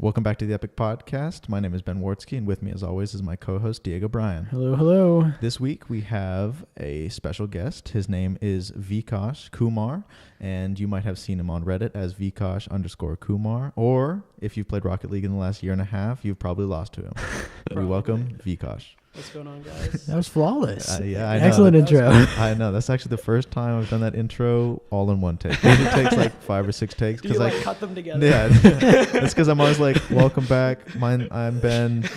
Welcome back to the Epoch Podcast. My name is Ben Wartsky, and with me, as always, is my co-host, Diego Bryan. Hello, hello. This week, we have a special guest. His name is Vikash Kumar, and you might have seen him on Reddit as Vikash_Kumar, or if you've played Rocket League in the last year and a half, you've probably lost to him. We welcome Vikash. What's going on, guys? That was flawless. Yeah, I know. Excellent intro. I know. That's actually the first time I've done that intro all in one take. It takes like 5 or 6 takes. Do you cut them together? Yeah. That's because I'm always like, welcome back. I'm Ben.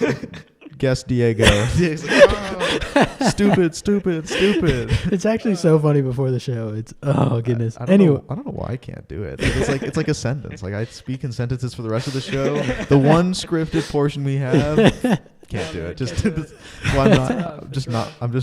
Guest Diego. Diego's like, oh, stupid. It's actually so funny before the show. It's, oh, goodness. I don't know why I can't do it. It's like a sentence. Like I speak in sentences for the rest of the show. The one scripted portion we have. Can't do it. I'm just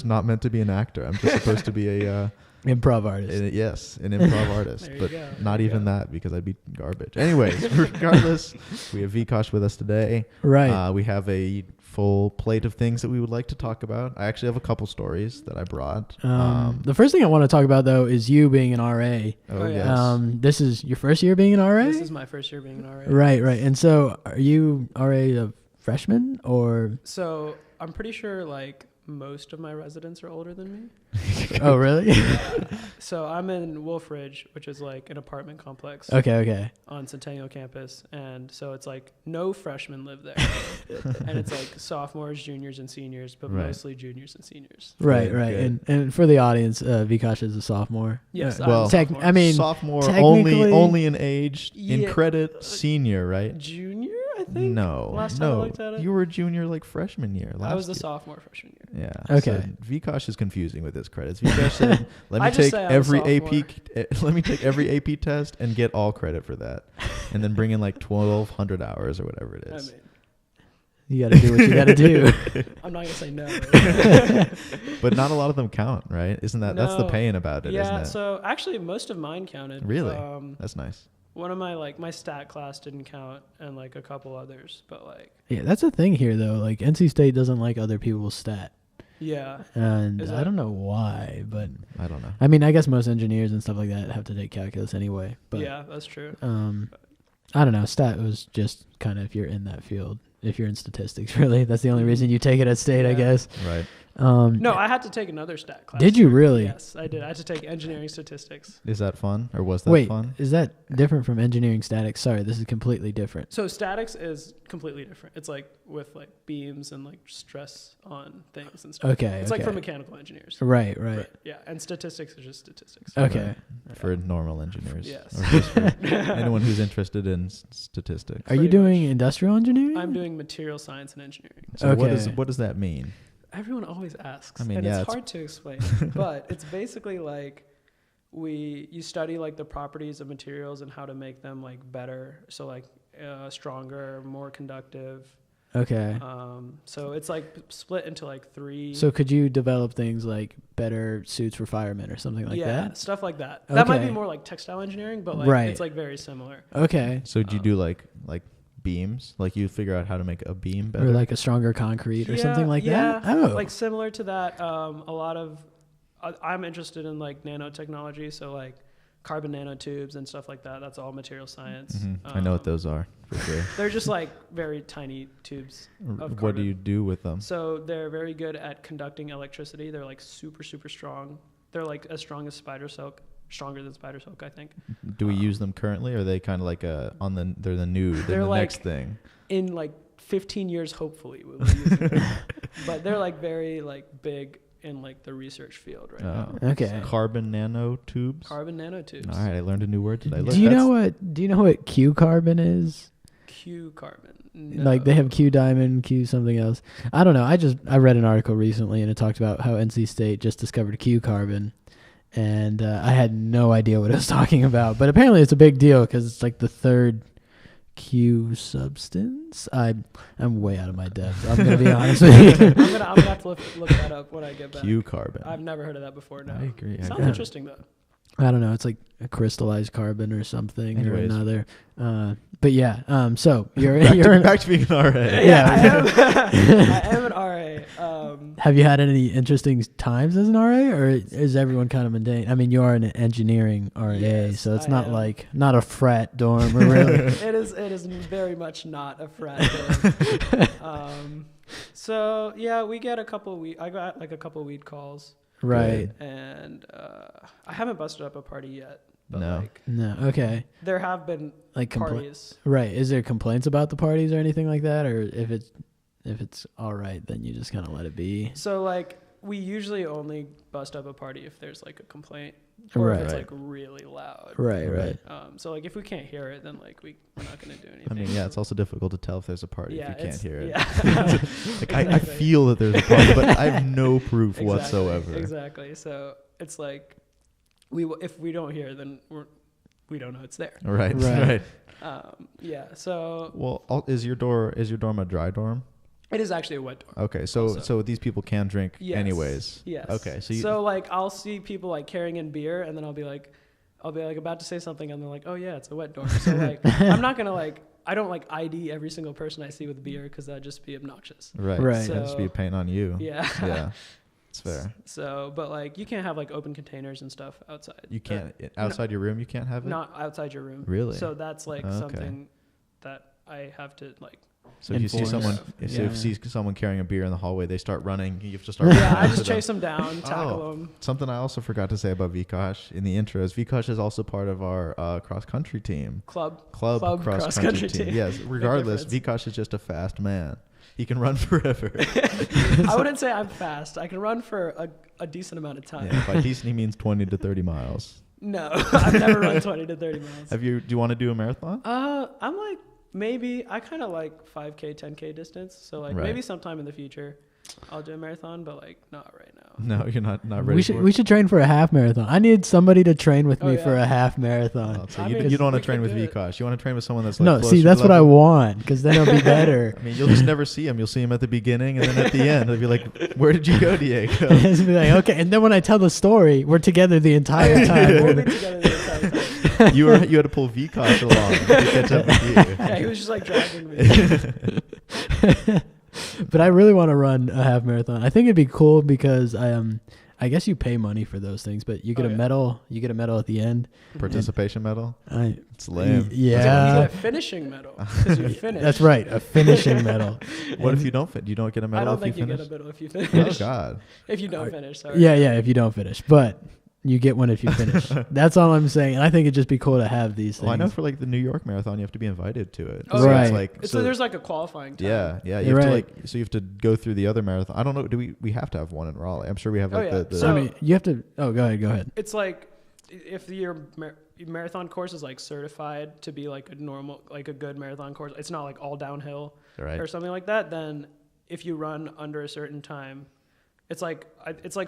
not meant to be an actor. I'm just supposed to be a improv artist. Yes, an improv artist, but not even that because I'd be garbage. Anyways, regardless, we have Vikash with us today. Right. We have a full plate of things that we would like to talk about. I actually have a couple stories that I brought. The first thing I want to talk about though is you being an RA. Oh yes. This is your first year being an RA? This is my first year being an RA. Right. And so are you RA of freshman or? So I'm pretty sure like most of my residents are older than me. Oh, really? So I'm in Wolf Ridge, which is like an apartment complex. Okay. On Centennial campus. And so it's like no freshmen live there. And it's like sophomores, juniors, and seniors, but mostly juniors and seniors. Right. And for the audience, Vikash is a sophomore. Yes. Sophomore only in age, in credit, senior, right? Junior, I think. No. Last time I looked at it. You were a junior like freshman year. I was a sophomore freshman year. Yeah. Okay. So Vikash is confusing with his credits. Vikash said, "Let me take every AP test and get all credit for that, and then bring in like 1,200 hours or whatever it is." You got to do what you got to do. I'm not gonna say no. But not a lot of them count, right? Isn't that that's the pain about it? Yeah. Isn't it? So actually, most of mine counted. Really? That's nice. One of my stat class didn't count, and like a couple others, but like. Yeah, that's a thing here though. Like NC State doesn't like other people's stat. Yeah. And I don't know why, but I don't know. I mean, I guess most engineers and stuff like that have to take calculus anyway. But yeah, that's true. I don't know. Stat was just kind of if you're in that field. If you're in statistics, really, that's the only reason you take it at State, I guess. Right. No, I had to take another stat class. Did you really? Yes, I did. I had to take engineering statistics. Is that fun, or was that fun? Is that different from engineering statics? Sorry, this is completely different. So statics is completely different. It's like with like beams and like stress on things and stuff. Okay. It's like for mechanical engineers. Right. Yeah, and statistics is just statistics. Okay. Right. For normal engineers. Yes. Or just for anyone who's interested in statistics. Are you doing industrial engineering? I'm doing material science and engineering. So what does that mean? Everyone always asks, it's hard to explain, but it's basically like you study like the properties of materials and how to make them like better, so like stronger, more conductive. Okay. So it's like split into like 3. So could you develop things like better suits for firemen or something like that? Yeah, stuff like that. Okay. That might be more like textile engineering, but like it's like very similar. Okay. So do you do like beams? Like you figure out how to make a beam better? Or like a stronger concrete or something like that? Oh. Like similar to that, a lot of, I'm interested in like nanotechnology, so like carbon nanotubes and stuff like that. That's all material science. Mm-hmm. I know what those are, for sure. They're just like very tiny tubes of carbon. What do you do with them? So they're very good at conducting electricity. They're like super, super strong. They're like as strong as spider silk. Stronger than spider silk, I think. Do we use them currently, or are they kind of like they're the next thing? In like 15 years, hopefully we'll be using them. But they're like very like big in like the research field right now. Okay. So Carbon nanotubes. All right, I learned a new word today. Do you know what Q carbon is? Q carbon. No. Like they have Q diamond, Q something else. I don't know. I read an article recently and it talked about how NC State just discovered Q carbon. And I had no idea what it was talking about. But apparently it's a big deal because it's like the third Q substance. I'm way out of my depth. I'm going to be honest with you. I'm gonna have to look that up when I get back. Q carbon. I've never heard of that before. No. I agree. Sounds interesting though. I don't know. It's like a crystallized carbon or something. Anyways. Or another. But yeah. So you're back to being an RA. Yeah, I am an RA. okay. Have you had any interesting times as an RA, or is everyone kind of mundane? I mean, you are an engineering RA, Yes, so it's I not am. like not a frat dorm, or really. It is very much not a frat dorm. So yeah, we get a couple I got like a couple weed calls, Right. and I haven't busted up a party yet. But No. like, No. Okay. there have been Like parties. Right. Is there complaints about the parties or anything like that, or if it's all right, then you just kind of let it be? So like, we usually only bust up a party if there's like a complaint, or if it's Right. like really loud. Right. Right. So like, if we can't hear it, then like we're not gonna do anything. I mean, yeah, it's also difficult to tell if there's a party Yeah, if you can't hear it. Yeah. Like I feel that there's a party, but I have no proof whatsoever. Exactly. So it's like, if we don't hear, then we don't know it's there. Right. Right. Yeah. So Well, is your dorm a dry dorm? it is actually a wet dorm. Okay, so Also. these people can drink Yes. anyways. Yes. Okay, So like, I'll see people like carrying in beer, and then I'll be like about to say something, and they're like, "Oh yeah, it's a wet dorm." So like, I'm not gonna like, I don't like ID every single person I see with beer, because that'd just be obnoxious. right, Right. That'd just be a pain on you. Yeah. Yeah, it's fair. So, but like, you can't have like open containers and stuff outside. You can't outside your room. You can't have it. Not outside your room. Really? So that's like Okay. something that I have to like. So if you see Enforce. someone, if you Yeah. see someone carrying a beer in the hallway, they start running. You have to start. Yeah, running I after just them. chase them down, tackle Oh. them. Something I also forgot to say about Vikash in the intro is Vikash is also part of our cross country team. Club Club cross country team. Yes, regardless, difference. Vikash is just a fast man. He can run forever. I wouldn't say I'm fast. I can run for a decent amount of time. Yeah, by decent he means 20 to 30 miles. No, I've never run 20 to 30 miles. Do you want to do a marathon? I'm like, maybe I kind of like 5K, 10K distance. So like, Right. maybe sometime in the future I'll do a marathon, but like not right now. No, you're not ready. We should train for a half marathon. I need somebody to train with Oh, me yeah. for a half marathon. Oh, so I you, mean, you don't want we to train could with do it. Vikash. You want to train with someone that's like No, closer see, that's what I level. want, because then it'll be better. I mean, you'll just never see him. You'll see him at the beginning, and then at the end, they'll be like, "Where did you go, Diego?" It's be like, okay, and then when I tell the story, we're together the entire time. We'll be together the entire time. You had to pull Vikash along to catch up with you. Yeah, he was just like dragging me. But I really want to run a half marathon. I think it'd be cool because I guess you pay money for those things, but you get Oh, a yeah. medal. You get a medal at the end. Participation medal. I, It's lame. yeah. You get a finishing medal because you finished. That's right, a finishing medal. What if you don't fit? You don't get a medal I don't if think you you finish. get a medal if you Oh finish. God. If you don't finish, sorry. Yeah, if you don't finish, but you get one if you finish. That's all I'm saying. And I think it'd just be cool to have these things. Well, I know for like the New York Marathon, you have to be invited to it. Oh, So Right. It's like So there's like a qualifying time. yeah. You You're have to right. so you have to go through the other marathon. I don't know. Do we have to have one in Raleigh? I'm sure we have Oh, like yeah. the So- I mean, you have to. Oh, go ahead. It's like, if your marathon course is like certified to be like a normal, like a good marathon course, it's not like all downhill right. or something like that, then if you run under a certain time, it's like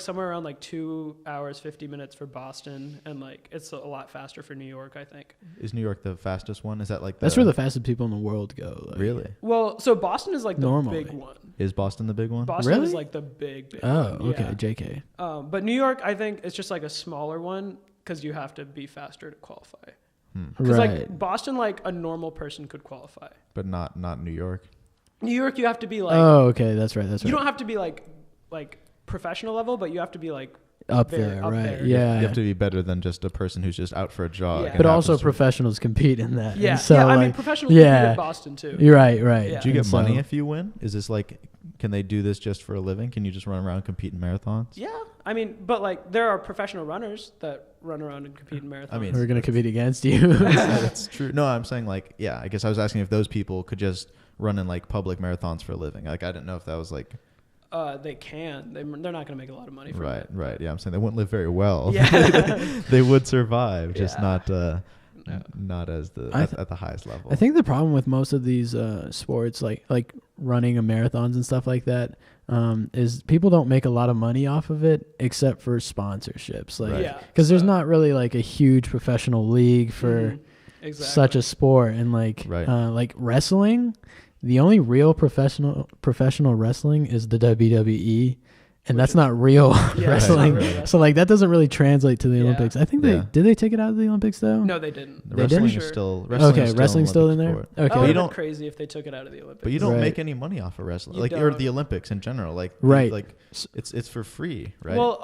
somewhere around like 2 hours 50 minutes for Boston, and like it's a lot faster for New York, I think. Is New York the fastest one? Is that like That's where the fastest people in the world go. Like. really? Well, so Boston is like the Normally. big one. Is Boston the big one? Boston Really? is like the big Oh, one. okay, Yeah. JK. But New York, I think it's just like a smaller one because you have to be faster to qualify. Because Right. like Boston, like a normal person could qualify. But not New York. New York, you have to be like, Oh, okay, that's right. you don't have to be like professional level, but you have to be like Up very there, up right? there. Yeah. You have to be better than just a person who's just out for a jog. Yeah. and But also happens to- professionals compete in that. Yeah, And so, yeah. I like, mean, professionals compete yeah. in Boston too. You're right, right. Yeah. Do you get And money so- if you win? Is this like, can they do this just for a living? Can you just run around and compete in marathons? Yeah, I mean, but like there are professional runners that run around and compete in marathons. I mean, We're gonna compete against you. That's true. No, I'm saying like, yeah, I guess I was asking if those people could just run in like public marathons for a living. Like, I didn't know if that was like, they can. They're not going to make a lot of money from right, it. right. Yeah, I'm saying they wouldn't live very well. Yeah. They would survive, just Yeah. not No. not as at the highest level. I think the problem with most of these sports, like running a marathons and stuff like that, is people don't make a lot of money off of it except for sponsorships. Like, Right. Yeah. because there's so- not really like a huge professional league for Mhm. Exactly. such a sport, and like like wrestling, the only real professional wrestling is the WWE, and that's not real Yeah, wrestling. that's not real So like that doesn't really translate to the Yeah. Olympics. I think Yeah. did they take it out of the Olympics though? No, they didn't. They Wrestling didn't? is still Okay, is wrestling's still in Olympic there? sport. Okay. That But would you have don't been crazy if they took it out of the Olympics. but you don't Right. make any money off of wrestling, You like or don't. the Olympics in general. Like Right. like it's for free, right? Well,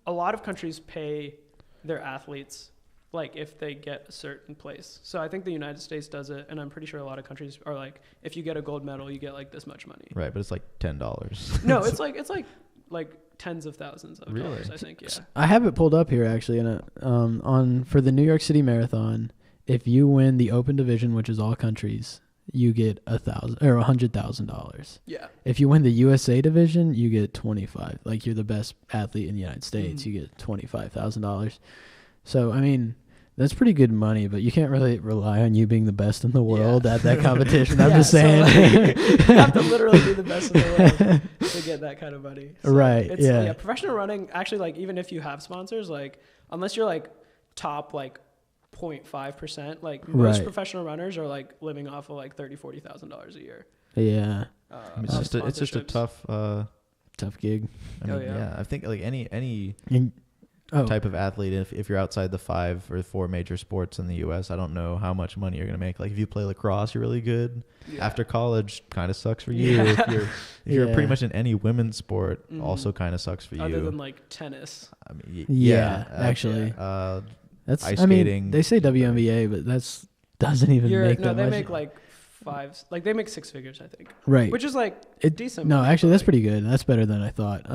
a lot of countries pay their athletes like if they get a certain place. So I think the United States does it, and I'm pretty sure a lot of countries are like, if you get a gold medal, you get like this much money. Right, but it's like $10. No, it's like tens of thousands of Really? dollars. I think. Yeah. I have it pulled up here actually, and on for the New York City Marathon, if you win the open division, which is all countries, you get $100,000. Yeah. If you win the USA division, you get 25. Like you're the best athlete in the United States, you get $25,000. So I mean, that's pretty good money, but you can't really rely on you being the best in the world at that competition. I'm Yeah, just so, saying. like, you have to literally be the best in the world to get that kind of money. So Right, It's, yeah. Professional running, actually, like even if you have sponsors, like unless you're like top like 0.5%, like most Right. professional runners are like living off of like $30,000-$40,000 a year. Yeah, I mean, of it's just a sponsorships. tough. tough gig. I mean, yeah. yeah. I think like any And, type of athlete, if you're outside the 5 or 4 major sports in the U.S., I don't know how much money you're gonna make. Like if you play lacrosse, you're really good. Yeah. After college, kind of sucks for you. Yeah. If you're Yeah. pretty much in any women's sport, Mhm. also kind of sucks for Other you. than like tennis. I mean, Yeah, actually. that's ice I mean, skating, they say but- WNBA, but that's doesn't even make No, that they much. make like they make 6 figures, I think, Right. which is like It- decent. No, money, actually, but, that's like, pretty good. That's better than I thought.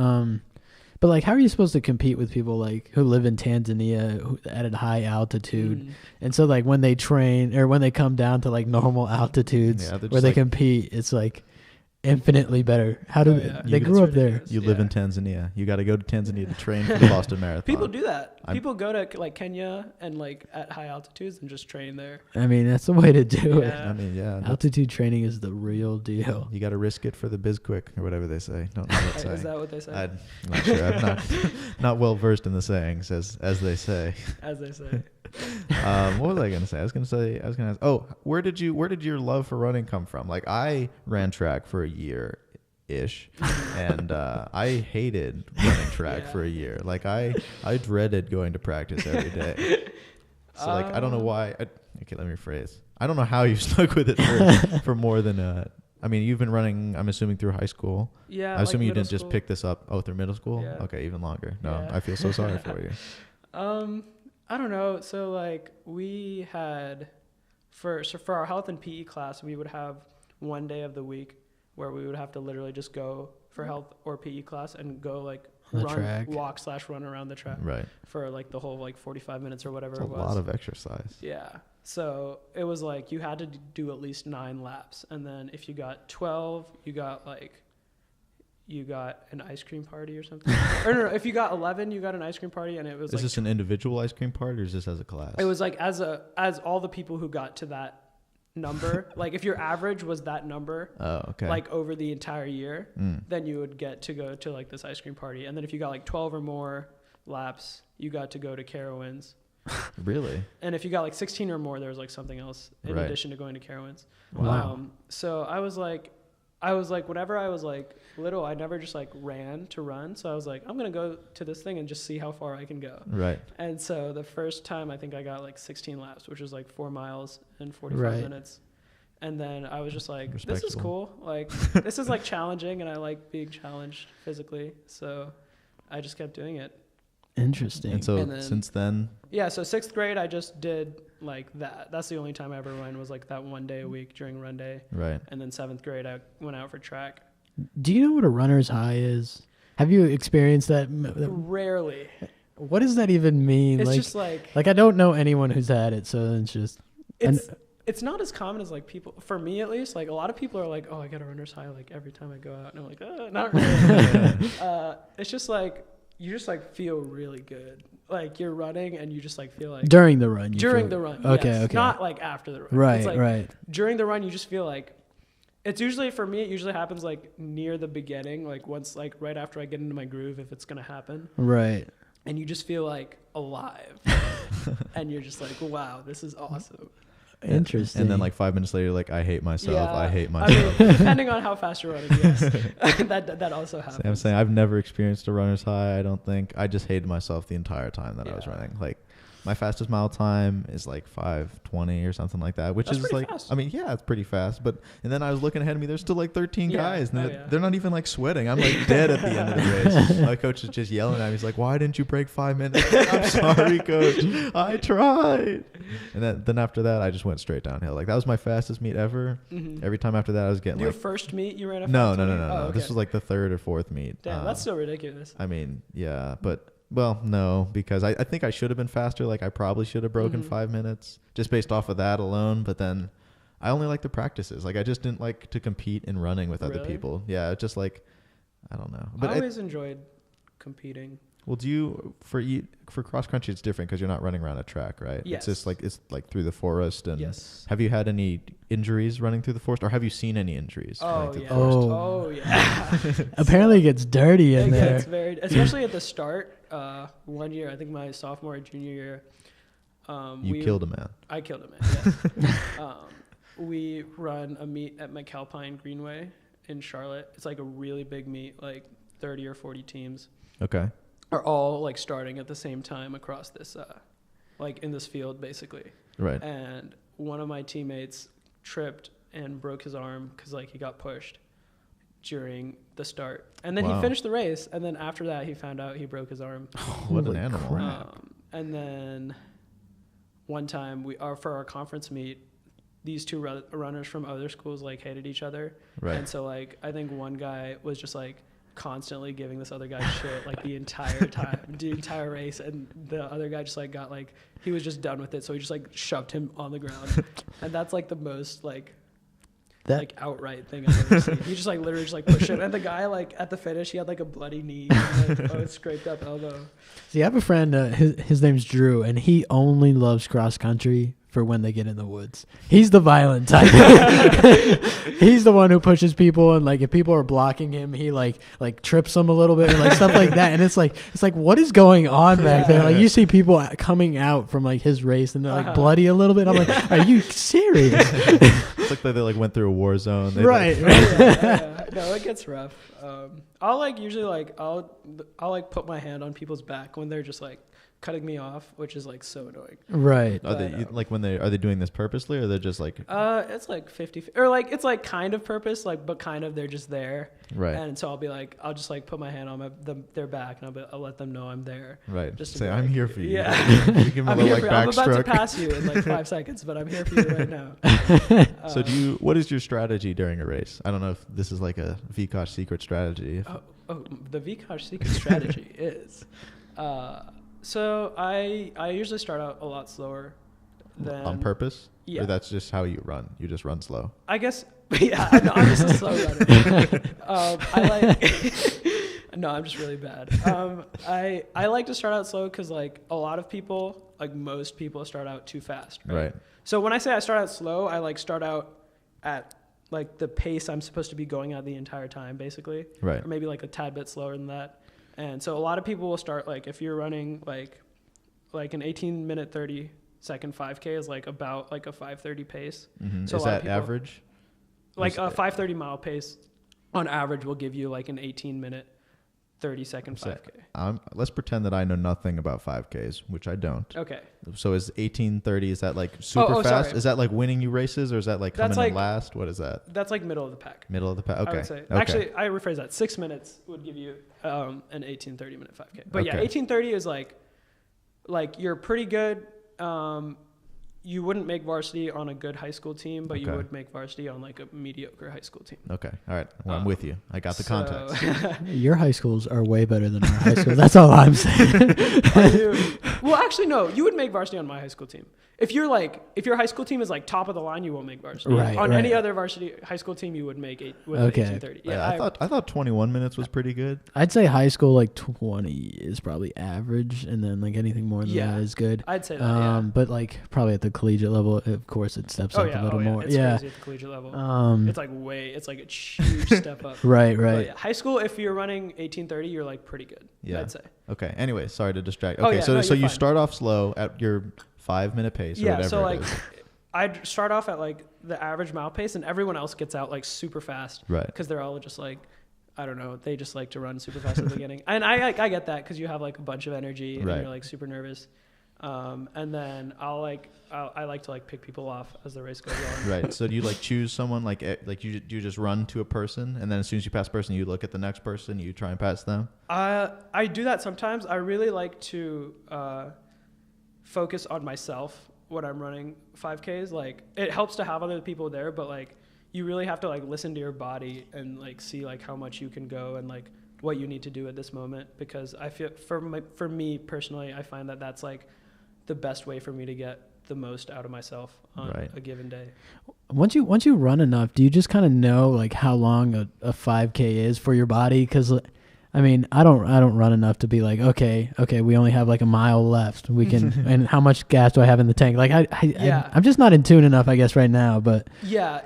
But like, how are you supposed to compete with people like who live in Tanzania at a high altitude? mm. And so like when they train or when they come down to like normal altitudes Yeah, they're where just they like- compete, it's like infinitely better. How do Oh, yeah. they You grew up there? ridiculous. You live in Yeah. Tanzania. You got to go to Tanzania to train for the Boston Marathon. People do that. I'm- People go to like Kenya and like at high altitudes and just train there. I mean, that's the way to do it. Yeah. I mean, yeah. Altitude training is the real deal. You got to risk it for the biz quick or whatever they say. Don't know what Is saying. that what they say? I'm not sure. I'm not well versed in the sayings as they say. As they say. What was I gonna say? I was gonna ask. Oh, where did your love for running come from? Like I ran track for a year ish, and I hated running track Yeah. for a year. Like I dreaded going to practice every day. So like I don't know why. Okay, let me rephrase. I don't know how you stuck with it for more than. I mean, you've been running. I'm assuming through high school. Yeah. I'm assuming you middle didn't just school. pick this up. Oh, through middle school. Yeah. Okay, even longer. No, Yeah. I feel so sorry for you. I don't know. So like we had for our health and PE class, we would have one day of the week where we would have to literally just go for health or PE class and go like On the track. walk/run around the track Right. for like the whole like 45 minutes or whatever It's a it was. lot of exercise. Yeah. So it was like you had to do at least 9 laps, and then if you got 12, you got an ice cream party or something. Or no, if you got 11, you got an ice cream party, and it was Is this an individual ice cream party or is this as a class? it was like as all the people who got to that number, like if your average was that number, Oh, okay. like over the entire year, Mm. then you would get to go to like this ice cream party, and then if you got like 12 or more laps, you got to go to Carowinds. Really? And if you got like 16 or more, there was like something else in Right. addition to going to Carowinds. Wow. So I was like, whenever I was like little, I never just like ran to run. So I was like, I'm going to go to this thing and just see how far I can go. Right. And so the first time I think I got like 16 laps, which was like 4 miles in 45 Right. minutes. And then I was just like, this is Respectable. cool. Like, this is like challenging, and I like being challenged physically. So I just kept doing it. Interesting. And so And then- since then, Yeah, so 6th grade, I just did like that. That's the only time I ever ran, was like that one day a week during run day. right. And then 7th grade, I went out for track. Do you know what a runner's high is? Have you experienced that? Rarely. What does that even mean? It's like, just like I don't know anyone who's had it, so it's just. it's not as common as like people, for me at least. Like a lot of people are like, oh, I get a runner's high like every time I go out, and I'm like, not really. It's just like you just like feel really good. Like you're running and you just like feel like During the run. during the run. Okay, yes. okay. Not like after the run. Right, It's like right. during the run, you just feel like it's usually, for me, it usually happens like near the beginning, like once, like right after I get into my groove, if it's going to happen. Right. And you just feel like alive. And you're just like, wow, this is awesome. Interesting. And then like 5 minutes later, you're like, I hate myself. Yeah. I hate I myself. mean, depending on how fast you're running, yes. that also happens. I'm saying I've never experienced a runner's high. I don't think. I just hated myself the entire time that I was Yeah. running. Like my fastest mile time is like 5:20 or something like that, which That's is pretty like, fast. I mean, yeah, it's pretty fast. But and then I was looking ahead of me. There's still like 13 Yeah. guys, and Oh, they're, yeah. they're not even like sweating. I'm like dead at the end of the race. My coach is just yelling at me. He's like, "Why didn't you break 5 minutes?" I'm sorry, coach. I tried. And then after that, I just went straight downhill. Like that was my fastest meet ever. Mhm. Every time after that, I was getting Your like, first meet, you ran a no. 5:20? Oh, This okay. was like the third or fourth meet. Damn, that's so ridiculous. I mean, yeah, but well, no, because I think I should have been faster. Like I probably should have broken Mhm. 5 minutes just based off of that alone. But then I only like the practices. Like I just didn't like to compete in running with other Really? people. Yeah, it's just like I don't know. But I always enjoyed competing. well, do you for cross country? It's different because you're not running around a track, right? Yes. It's like through the forest. And Yes. have you had any injuries running through the forest, or have you seen any injuries running Oh through yeah. the forest? Oh yeah. Apparently, it gets dirty in It there. gets very, especially at the start. One year, I think my sophomore or junior year. You killed a man. I killed a man. Yes. We run a meet at McAlpine Greenway in Charlotte. It's like a really big meet, like 30 or 40 teams Okay. are all like starting at the same time across this, like in this field basically. Right. And one of my teammates tripped and broke his arm because like he got pushed during the start, and then Wow. he finished the race. And then after that, he found out he broke his arm. What an Holy animal. crap. And then one time for our conference meet, these two runners from other schools like hated each other. Right. And so like I think one guy was just like constantly giving this other guy shit like the entire time, the entire race, and the other guy just like got like he was just done with it, so he just like shoved him on the ground. And that's like the most like outright thing I've ever seen. He just like literally just like pushed him, and the guy like at the finish he had like a bloody knee and, like, a scraped up elbow. See, I have a friend, his name's Drew, and he only loves cross country for when they get in the woods. He's the violent type. He's the one who pushes people, and like if people are blocking him, he like trips them a little bit and like stuff like that. And it's like what is going on back there? Like you see people coming out from like his race and they're like bloody a little bit. I'm like, are you serious? It's like they like went through a war zone. They, Right. like- Yeah. No, it gets rough. I'll like usually like I'll like put my hand on people's back when they're just like cutting me off, which is like so annoying. Right. Are they But, like are they doing this purposely, or they're just like It's like 50 or like it's like kind of purpose, like but kind of they're just there. right, And so I'll just like put my hand on their back, and I'll let them know I'm there. right? Just to Say be I'm like, here for you. yeah. You give them a I'm little here like for I'm about to backstroke. pass you in like 5 seconds, but I'm here for you right now. So what is your strategy during a race? I don't know if this is like a Vikash secret strategy. The Vikash secret strategy is, so I usually start out a lot slower than On purpose? Yeah. Or that's just how you run? You just run slow? I guess. Yeah, I'm just a slow runner. I like. No, I'm just really bad. I like to start out slow because like a lot of people, like most people, start out too fast. Right. So when I say I start out slow, I like start out at like the pace I'm supposed to be going at the entire time, basically. Right. Or maybe like a tad bit slower than that. And so a lot of people will start like if you're running like an 18-minute 30-second 5K is like about like a 5:30 pace. Mm-hmm. So a Is lot of that people- average? Like a 5:30 mile pace on average will give you like an 18-minute 30-second 5K. Let's pretend that I know nothing about 5Ks, which I don't. Okay. So is 18:30? Is that like super fast? Sorry. Is that like winning you races, or is that like That's coming in like- last? What is that? That's like middle of the pack. Middle of the pack. Okay. I would say. Okay. Actually, I rephrase that. 6 minutes would give you an 18-30-minute 5K. But yeah, Okay. 18:30 is like you're pretty good. You wouldn't make varsity on a good high school team, but you Okay. would make varsity on like a mediocre high school team. Okay. All right. Well, I'm with you. I got the context. Your high schools are way better than our high schools. That's all I'm saying. Well, actually, no. You would make varsity on my high school team. If your high school team is like top of the line, you won't make varsity. Right, On right. any other varsity high school team, you would make Okay. 18:30. Yeah, I thought 21 minutes was pretty good. I'd say high school like 20 is probably average, and then like anything more than Yeah. that is good. I'd say that. Yeah. But like probably at the collegiate level, of course, it steps up a little more. It's Yeah. crazy at the collegiate level. It's like it's like a huge step up. Right. But yeah, high school, if you're running 18:30, you're like pretty good. Yeah. I'd say. Okay. Anyway, sorry to distract. Oh, Okay. yeah, so no, so you're you fine. start off slow at your 5-minute pace or Yeah. whatever So it like, is. I'd start off at like the average mile pace, and everyone else gets out like super fast, Right. Because they're all just like, I don't know, they just like to run super fast at the beginning, and I get that because you have like a bunch of energy and Right. you're like super nervous, and then I like to like pick people off as the race goes on. Right. So do you like choose someone like you just run to a person, and then as soon as you pass a person, you look at the next person, you try and pass them? I do that sometimes. I really like to focus on myself when I'm running 5Ks. Like it helps to have other people there, but like you really have to like listen to your body and like see like how much you can go and like what you need to do at this moment, because I feel for me personally, I find that that's like the best way for me to get the most out of myself on Right. a given day. Once you run enough, do you just kind of know like how long a 5K is for your body? Because I mean, I don't run enough to be like, okay, we only have like a mile left. We can, and how much gas do I have in the tank? Like I'm just not in tune enough, I guess, right now. But yeah,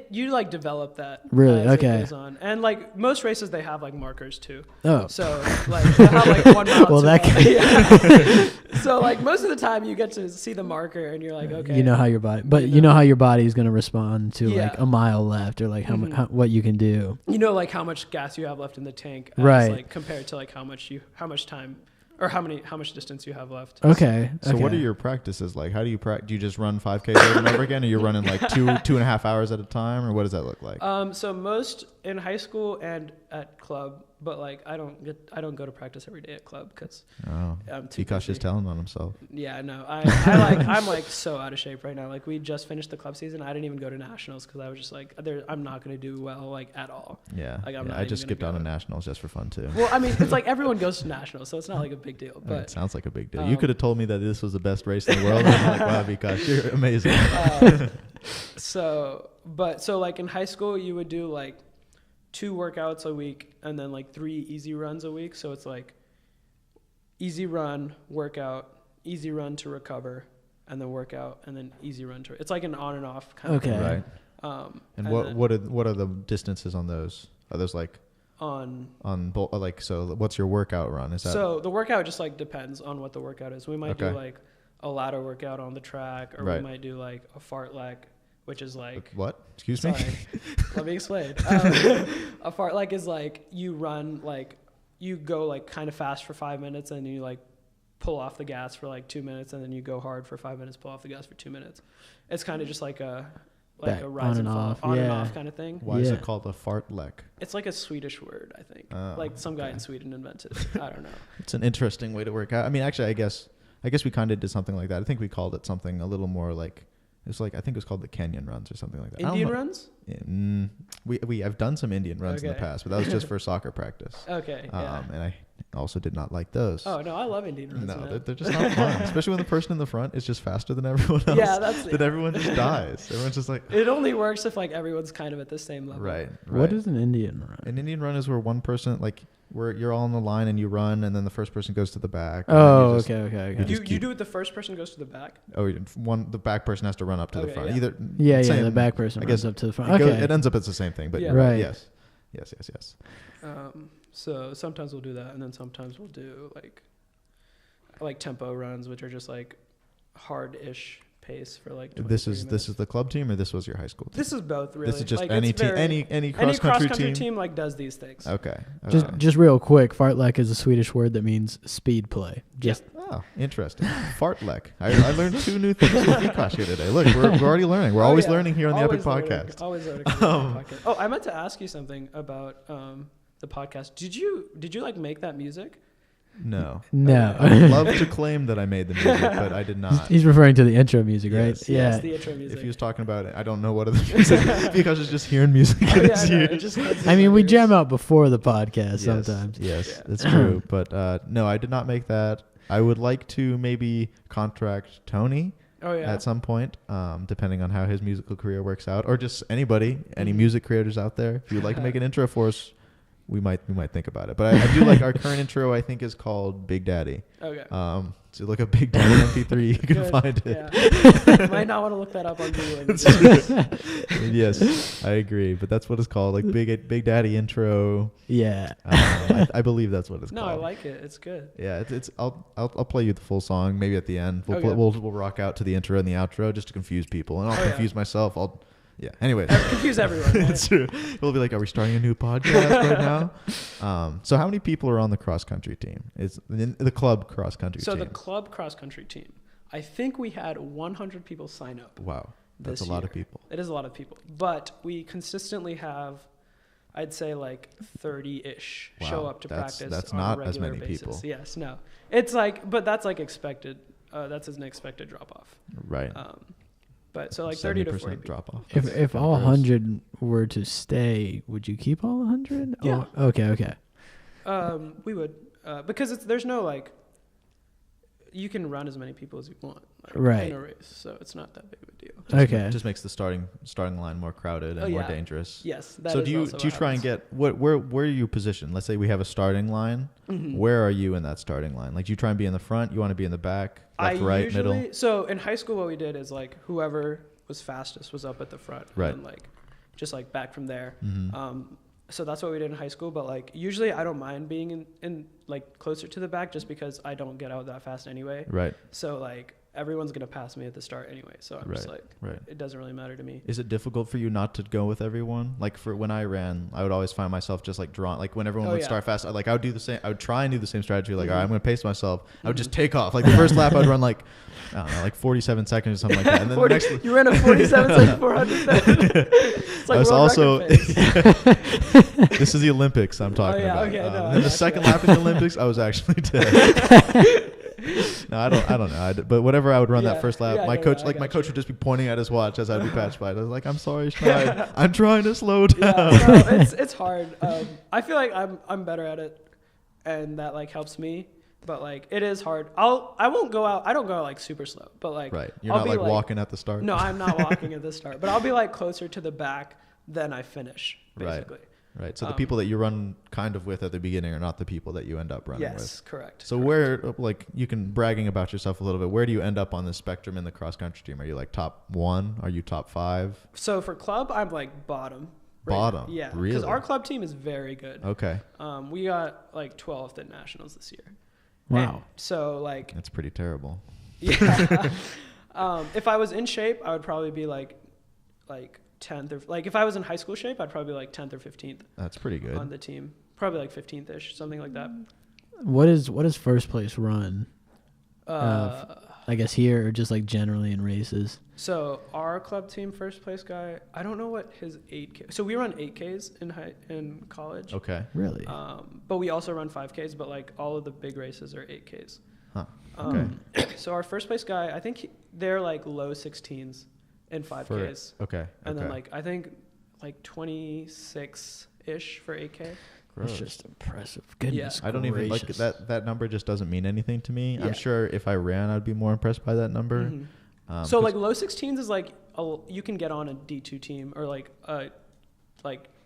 you like develop that really, as okay. it goes on. And like most races, they have like markers too. Oh, So like they have like 1 mile. well, 2 that mile. can, Yeah. So like most of the time, you get to see the marker, and you're like, okay. you know how your body, but you know how your body is going to respond to like Yeah. a mile left, or like what you can do. You know, like how much gas you have left in the tank, as, Right. like compared to like how much time, or how much distance you have left. Okay. So what are your practices like? How do you do you just run 5Ks over and over again? Or you're running like 2.5 hours at a time, or what does that look like? So most in high school and at club, but like I don't go to practice every day at club because I'm too Vikash busy. is telling on himself. Yeah, no, I'm like so out of shape right now. Like we just finished the club season. I didn't even go to nationals because I was just like, I'm not going to do well like at all. Yeah. Like, I'm not I even just gonna skipped out go. on nationals just for fun too. Well, I mean, it's like everyone goes to nationals, so it's not like a big deal. It But sounds like a big deal. You could have told me that this was the best race in the world. And I'm like, wow, Vikash, you're amazing. so like in high school, you would do like 2 workouts a week and then like 3 easy runs a week. So it's like easy run, workout, easy run to recover, and then workout, and then easy run to. It's like an on and off kind of Okay. thing. Right. And what are the distances on those? Are those like on both? Like, so what's your workout run? Is that so the workout just like depends on what the workout is. We might do Okay. like a ladder workout on the track, or Right. we might do like a fartlek, which is like what? Excuse me. Sorry, let me explain. A fartlek is like you run like you go like kind of fast for 5 minutes, and you like pull off the gas for like 2 minutes, and then you go hard for 5 minutes, pull off the gas for 2 minutes. It's kind of just like a rise and fall, on and off kind of thing. Why is it called a fartlek? It's like a Swedish word, I think. Like some guy in Sweden invented it. I don't know. It's an interesting way to work out. I mean, actually, I guess we kind of did something like that. I think we called it something a little more like, it's like, I think it was called the Kenyan runs or something like that. Indian runs? Yeah, we I've done some Indian runs in the past, but that was just for soccer practice. Okay. Yeah. And I also did not like those. Oh no, I love Indian runs. No, they're just not fun, especially when the person in the front is just faster than everyone else. Yeah, that's then everyone just dies. Everyone's just like. It only works if like everyone's kind of at the same level. Right. What is an Indian run? An Indian run is where one person, like, where you're all on the line and you run, and then the first person goes to the back. Oh, okay. You do it. The first person goes to the back. Oh, the back person has to run up to the front. Yeah. Either The back person runs up to the front. It ends up as the same thing, but Yeah. Right. Yes. So sometimes we'll do that, and then sometimes we'll do like tempo runs, which are just like hard-ish pace for like. This is the club team, or this was your high school team? This is both, really. This is just like, any team, any cross country team. Like does these things. Okay. Just real quick, fartlek is a Swedish word that means speed play. Just Oh, interesting. Fartlek. I learned 2 new things with Vikash here today. Look, we're already learning. We're always learning here on the Epoch podcast. Always learning. On the podcast. Oh, I meant to ask you something about the podcast. Did you like make that music? No. I would love to claim that I made the music, but I did not. He's referring to the intro music, right? Yes. Yeah. Yes, the intro music. If he was talking about it, I don't know what other music. Vikash is just hearing music in his ears. I mean, we jam out before the podcast sometimes. Yes, that's true. But no, I did not make that. I would like to maybe contract Tony at some point, depending on how his musical career works out, or just anybody, any music creators out there. If you'd like to make an intro for us, we might think about it. But I do like our current intro. I think is called Big Daddy. Okay. So look up Big Daddy MP3. You can Good. find it. Yeah. Might not want to look that up on Google. Yes, I agree. But that's what it's called, like Big Daddy intro. Yeah. I believe that's what it's No, called. I like it. It's good. Yeah, I'll play you the full song maybe at the end. We'll rock out to the intro and the outro just to confuse people, and I'll confuse myself. Anyways, Confuse everyone. Right? It's true. We'll be like, are we starting a new podcast right now? So how many people are on the cross country team? It's the club cross country team. So the club cross country team, I think we had 100 people sign up. Wow, that's a this lot of year. people. It is a lot of people, but we consistently have, I'd say like 30-ish show up to practice. That's on not a regular as many basis. people. Yes, no, it's like, but that's like expected. That's an expected drop off. Right. But so like 30 to 40 drop off. If all 100 were to stay, would you keep all 100? Yeah. Oh, okay. We would, because there's no like, you can run as many people as you want, like, Right. in a race, so it's not that big of a deal. Okay. Just makes the starting line more crowded and more dangerous. Yes. That So is do you also what try and happens. get where are you positioned? Let's say we have a starting line. Mhm. Where are you in that starting line? Like, do you try and be in the front? You want to be in the back, left, right, middle? So in high school, what we did is like whoever was fastest was up at the front, Right. and like just like back from there. Mhm. So that's what we did in high school. But like usually, I don't mind being in like closer to the back just because I don't get out that fast anyway. Right. So like everyone's gonna pass me at the start anyway. So I'm just like, Right. it doesn't really matter to me. Is it difficult for you not to go with everyone? Like for when I ran, I would always find myself just like drawn. Like when everyone would start fast, I would do the same. I would try and do the same strategy. Like, all right, I'm going to pace myself. I would just take off. Like the first lap, I'd run like, I don't know, like 47 seconds or something like that. And then 40, the next, you ran a 47 second 400. It's like I was world also. record pace. This is the Olympics I'm talking about. Okay, no, and I then the got second you. lap in the Olympics, I was actually dead. No, I don't know. But whatever I would run that first lap, my coach would just be pointing at his watch as I'd be passed by. I was like, I'm sorry, Schneid. I'm trying to slow down. Yeah, no, it's hard. I feel like I'm better at it, and that like helps me. But like it is hard. I won't go out. I don't go out like super slow. But like Right. You're I'll not be like walking at the start. No, I'm not walking at the start. But I'll be like closer to the back than I finish. Basically. Right. So the people that you run kind of with at the beginning are not the people that you end up running with. Yes, correct. So where, like, you can bragging about yourself a little bit. Where do you end up on the spectrum in the cross country team? Are you like top 1? Are you top 5? So for club, I'm like bottom. Right Bottom? now. Yeah. Really? Because our club team is very good. Okay. We got like 12th at nationals this year. Wow. And so like That's pretty terrible. yeah. If I was in shape, I would probably be like 10th or like if I was in high school shape, I'd probably be like 10th or 15th That's pretty good. on the team. Probably like 15th-ish, something like that. What is first place run? I guess here or just like generally in races. So our club team first place guy, I don't know what his 8K. So we run 8Ks in college. Okay. Really? But we also run 5Ks, but like all of the big races are 8Ks. Huh. Okay. So our first place guy, I think they're like low 16s in 5Ks. Okay. And then like I think like 26-ish for 8K. That's just impressive. Goodness I don't even like gracious. that number just doesn't mean anything to me. Yeah. I'm sure if I ran, I'd be more impressed by that number. Mm-hmm. So like low 16s is like you can get on a D2 team or like a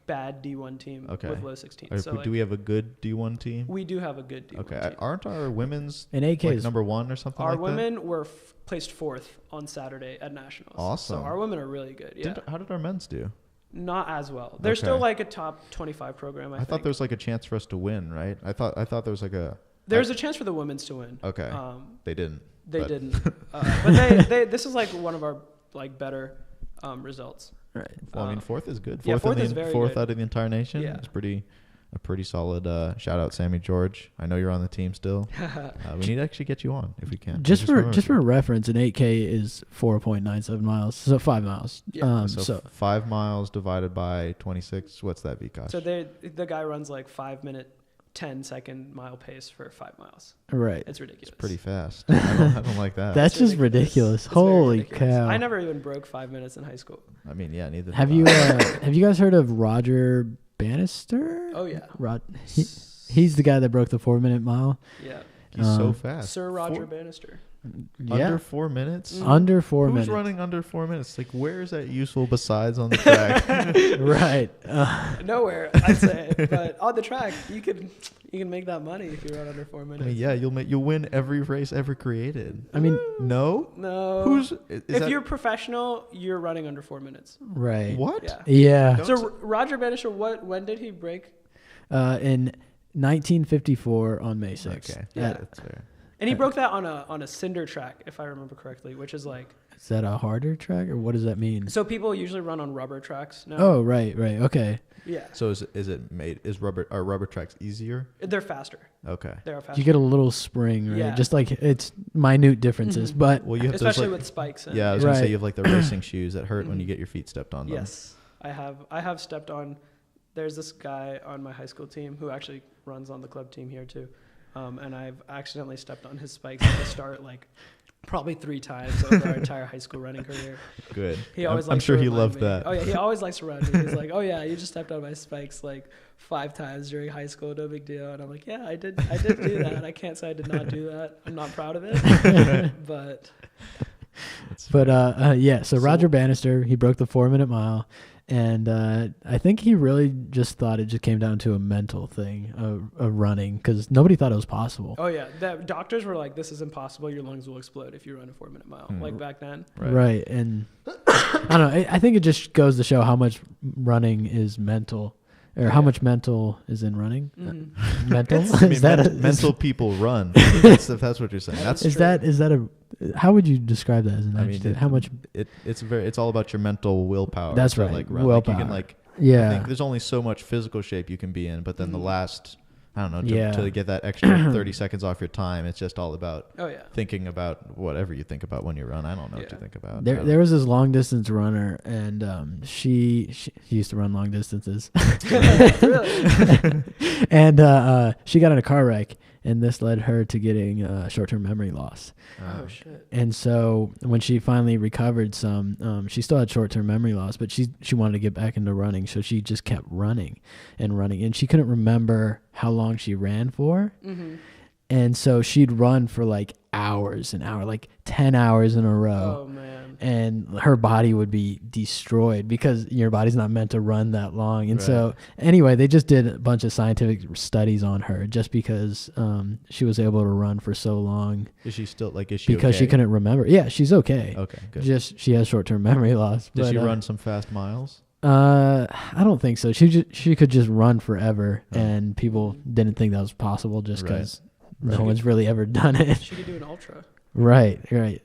bad D1 team with low 16s. So do we have a good D1 team? We do have a good D1 Okay. team. Aren't our women's in AK like number 1 or something our like that? women were placed 4th on Saturday at nationals. Awesome. So our women are really good. Yeah. How did our men's do? Not as well. They're still like a top 25 program. I think. thought there was like a chance for us to win, right? I thought there was like a. There's a chance for the women's to win. Okay. They didn't. They didn't. But they this is like one of our like better results. Right. Well, I mean, 4th is good. Fourth is very fourth good. out of the entire nation. Yeah. It's a pretty solid. Shout out Sammy George. I know you're on the team still. We need to actually get you on if we can. Just for reference, an 8K is 4.97 miles, so 5 miles. Yeah. So 5 miles divided by 26. What's that, Vikash? So the guy runs like 5-minute, 10-second mile pace for 5 miles. Right. It's ridiculous. It's pretty fast. I don't like that. That's just ridiculous. It's very Holy ridiculous. cow! I never even broke 5 minutes in high school. I mean, yeah, neither. Have did you I. have you guys heard of Roger Bannister? Oh yeah. He's the guy that broke the 4-minute mile. Yeah. He's so fast. Sir Roger Bannister. Under 4 minutes? Under 4 Who's minutes. running under 4 minutes? Like, where is that useful besides on the track? Right. Nowhere, I'd say. But on the track, you can make that money if you run under 4 I minutes. mean, yeah, you'll win every race ever created. I mean, No? No. If you're professional, you're running under 4 minutes. right. What? Yeah. Yeah. Don't So Roger Bannister, when did he break? In 1954 on May 6th. Okay. Yeah, that's fair. And he broke that on a cinder track, if I remember correctly, which is like. Is that a harder track, or what does that mean? So people usually run on rubber tracks now. Oh, right. Okay. Yeah. So are rubber tracks easier? They're faster. Okay. They're faster. You get a little spring, right? Yeah. Just like it's minute differences, but Well, you have Especially those, with spikes. yeah, I was gonna say Right. you have like the racing shoes that hurt when you get your feet stepped on them. Yes, I have stepped on. There's this guy on my high school team who actually runs on the club team here too, and I've accidentally stepped on his spikes at the start like probably 3 times over our entire high school running career. Good. He always I'm likes sure to he remind loved me. that. Oh yeah, he always likes to remind me. He's like, "Oh yeah, you just stepped on my spikes like 5 times during high school. No big deal." And I'm like, "Yeah, I did do that. I can't say I did not do that. I'm not proud of it." But yeah. So Roger Bannister, he broke the 4 minute mile, and I think he really just thought it just came down to a mental thing of running, because nobody thought it was possible. oh yeah, the doctors were like, "This is impossible. Your lungs will explode if you run a 4 minute mile." Like back then. Right. And I don't know. I think it just goes to show how much running is mental, or how much mental is in running. Mm-hmm. Mental? I mean, Is that mental people run. If that's what you're saying. That's is that a? How would you describe that as an I mean, adjective? How much? it's all about your mental willpower. That's to, right. Like, run. Willpower. Like, you can I Yeah. think there's only so much physical shape you can be in, but then the last, I don't know, Yeah. to get that extra 30 seconds off your time, it's just all about Oh yeah. thinking about whatever you think about when you run. I don't know what to Yeah. think about. There was this long distance runner, and she used to run long distances, Really? and she got in a car wreck, and this led her to getting short term memory loss. Oh shit. And so when she finally recovered some, she still had short term memory loss, but she wanted to get back into running, so she just kept running, and she couldn't remember how long she ran for. Mm-hmm. And so she'd run for like hours and hours, like 10 hours in a row. Oh man. And her body would be destroyed because your body's not meant to run that long. And Right. so anyway, they just did a bunch of scientific studies on her just because she was able to run for so long. Is she still is she Because she okay? couldn't remember. Yeah, she's okay. Okay, good. Just she has short-term memory loss. Did she but, run some fast miles? I don't think so. She could just run forever, Oh. and people didn't think that was possible just Right. because Right. no one's really ever done it. She could do an ultra. Right.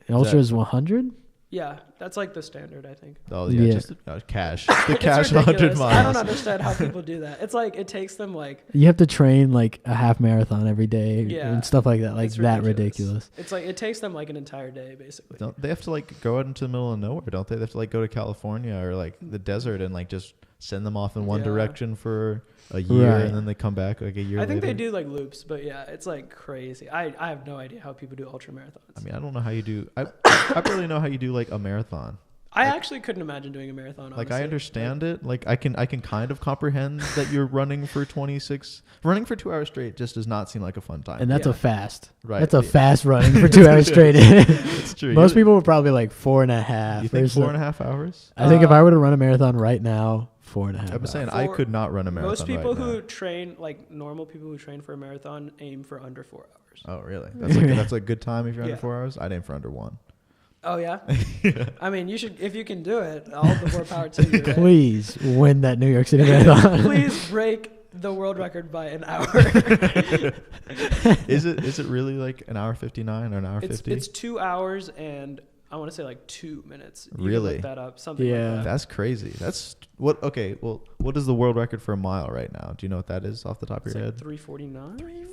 Ultra is 100. Yeah, that's like the standard, I think. Oh yeah, Yeah. just cash. The It's cash 100 ridiculous. miles. I don't understand how people do that. It's like it takes them like You have to train like a half marathon every day Yeah. and stuff like that. Like it's that ridiculous. It's like it takes them like an entire day basically. Don't they have to like go out into the middle of nowhere? Don't they? They have to like go to California or like the desert and like just send them off in one Yeah. direction for a year Right. and then they come back like a year I think they later? do like loops, but yeah, it's like crazy. I have no idea how people do ultra marathons. I mean, I don't know how you do. I barely know how you do like a marathon. I actually couldn't imagine doing a marathon. Like honestly. I understand it. Like I can kind of comprehend that you're running for 2 hours straight just does not seem like a fun time. And that's Yeah. a fast. Right. That's a fast running for 2 hours straight. It's true. Most people would probably like 4.5. You think There's 4.5 hours? I think if I were to run a marathon right now, 4.5. I'm saying hours. I could not run a marathon. Most people right now. who train, like normal people who train for a marathon, aim for under 4 hours. Oh really? That's a good time if you're under Yeah. 4 hours. I'd aim for under 1. Oh yeah. I mean, you should if you can do it. All the more power to you. Right? Please win that New York City Marathon. Please break the world record by an hour. Is it really like an hour 59 or an hour 50? It's 2 hours and I want to say like 2 minutes. You can Really? look that up. Something Yeah. like that. That's crazy. That's what. Okay, well, what is the world record for a mile right now? Do you know what that is off the top of It's your like head? 3:49. 3:49.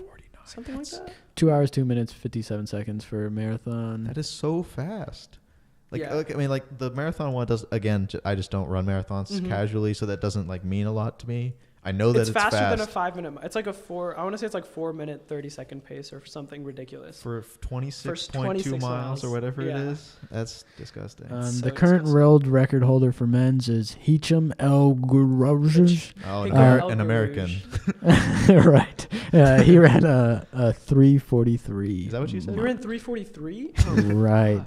Something like that. 2 hours, 2 minutes, 57 seconds for a marathon. That is so fast. Like, Yeah. I mean, like the marathon one does. Again, I just don't run marathons Mhm. casually, so that doesn't like mean a lot to me. I know that It's it's faster fast than a 5 minute. It's like a 4. I want to say it's like 4 minute 30-second pace or something ridiculous. for 26.2 26 miles miles. or whatever it Yeah. is. That's disgusting. So the current disgusting. world record holder for men's is Hicham El Gourouj. Oh, Pick an, up an El American. Gourouj. Right. He ran a 3:43. Is that what you said? You ran 3:43. Right.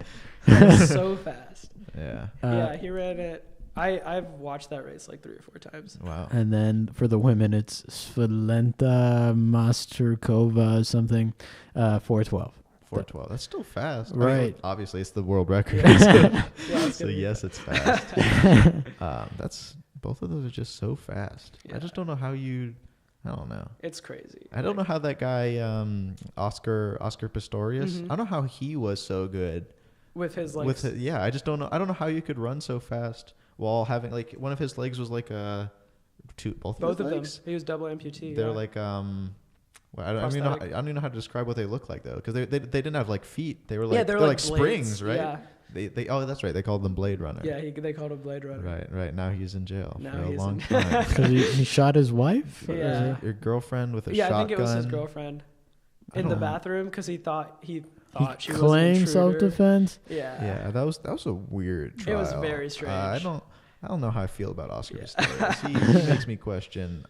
That's so fast. Yeah. Yeah, he ran it. I've watched that race like 3 or 4 times. Wow. And then for the women, it's Svilenta Masterkova something, 4:12. 4:12. That's still fast. Right. I mean, obviously, it's the world record. Yeah, it's So gonna be yes, it's fast. That's both of those are just so fast. Yeah. I just don't know how you. I don't know. It's crazy. I don't know how that guy Oscar Pistorius. Mhm. I don't know how he was so good With his like. with it. Yeah, I just don't know. I don't know how you could run so fast while having like one of his legs was like both of his them. legs? He was double amputee. They're yeah. like well, I don't even know how to describe what they look like though, because they didn't have like feet. They were like they're like blades. springs, right? Yeah. They oh that's right. They called them Blade Runner. Yeah, they called him Blade Runner. Right. Now he's in jail Now for a he's long in- time. Because he shot his wife? Or- Yeah. Your girlfriend with a Yeah, shotgun. I think it was his girlfriend I in the don't know. bathroom because he thought He she was an claimed intruder. self-defense? Yeah. Yeah, that was a weird trial. It was very strange. I don't know how I feel about Oscar Yeah. Pistorius. He makes me question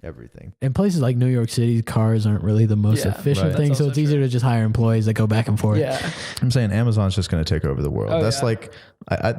everything. In places like New York City, cars aren't really the most Yeah, efficient right. thing, That's so also it's easier true. to just hire employees that go back and forth. Yeah. I'm saying Amazon's just going to take over the world. Oh, That's yeah. like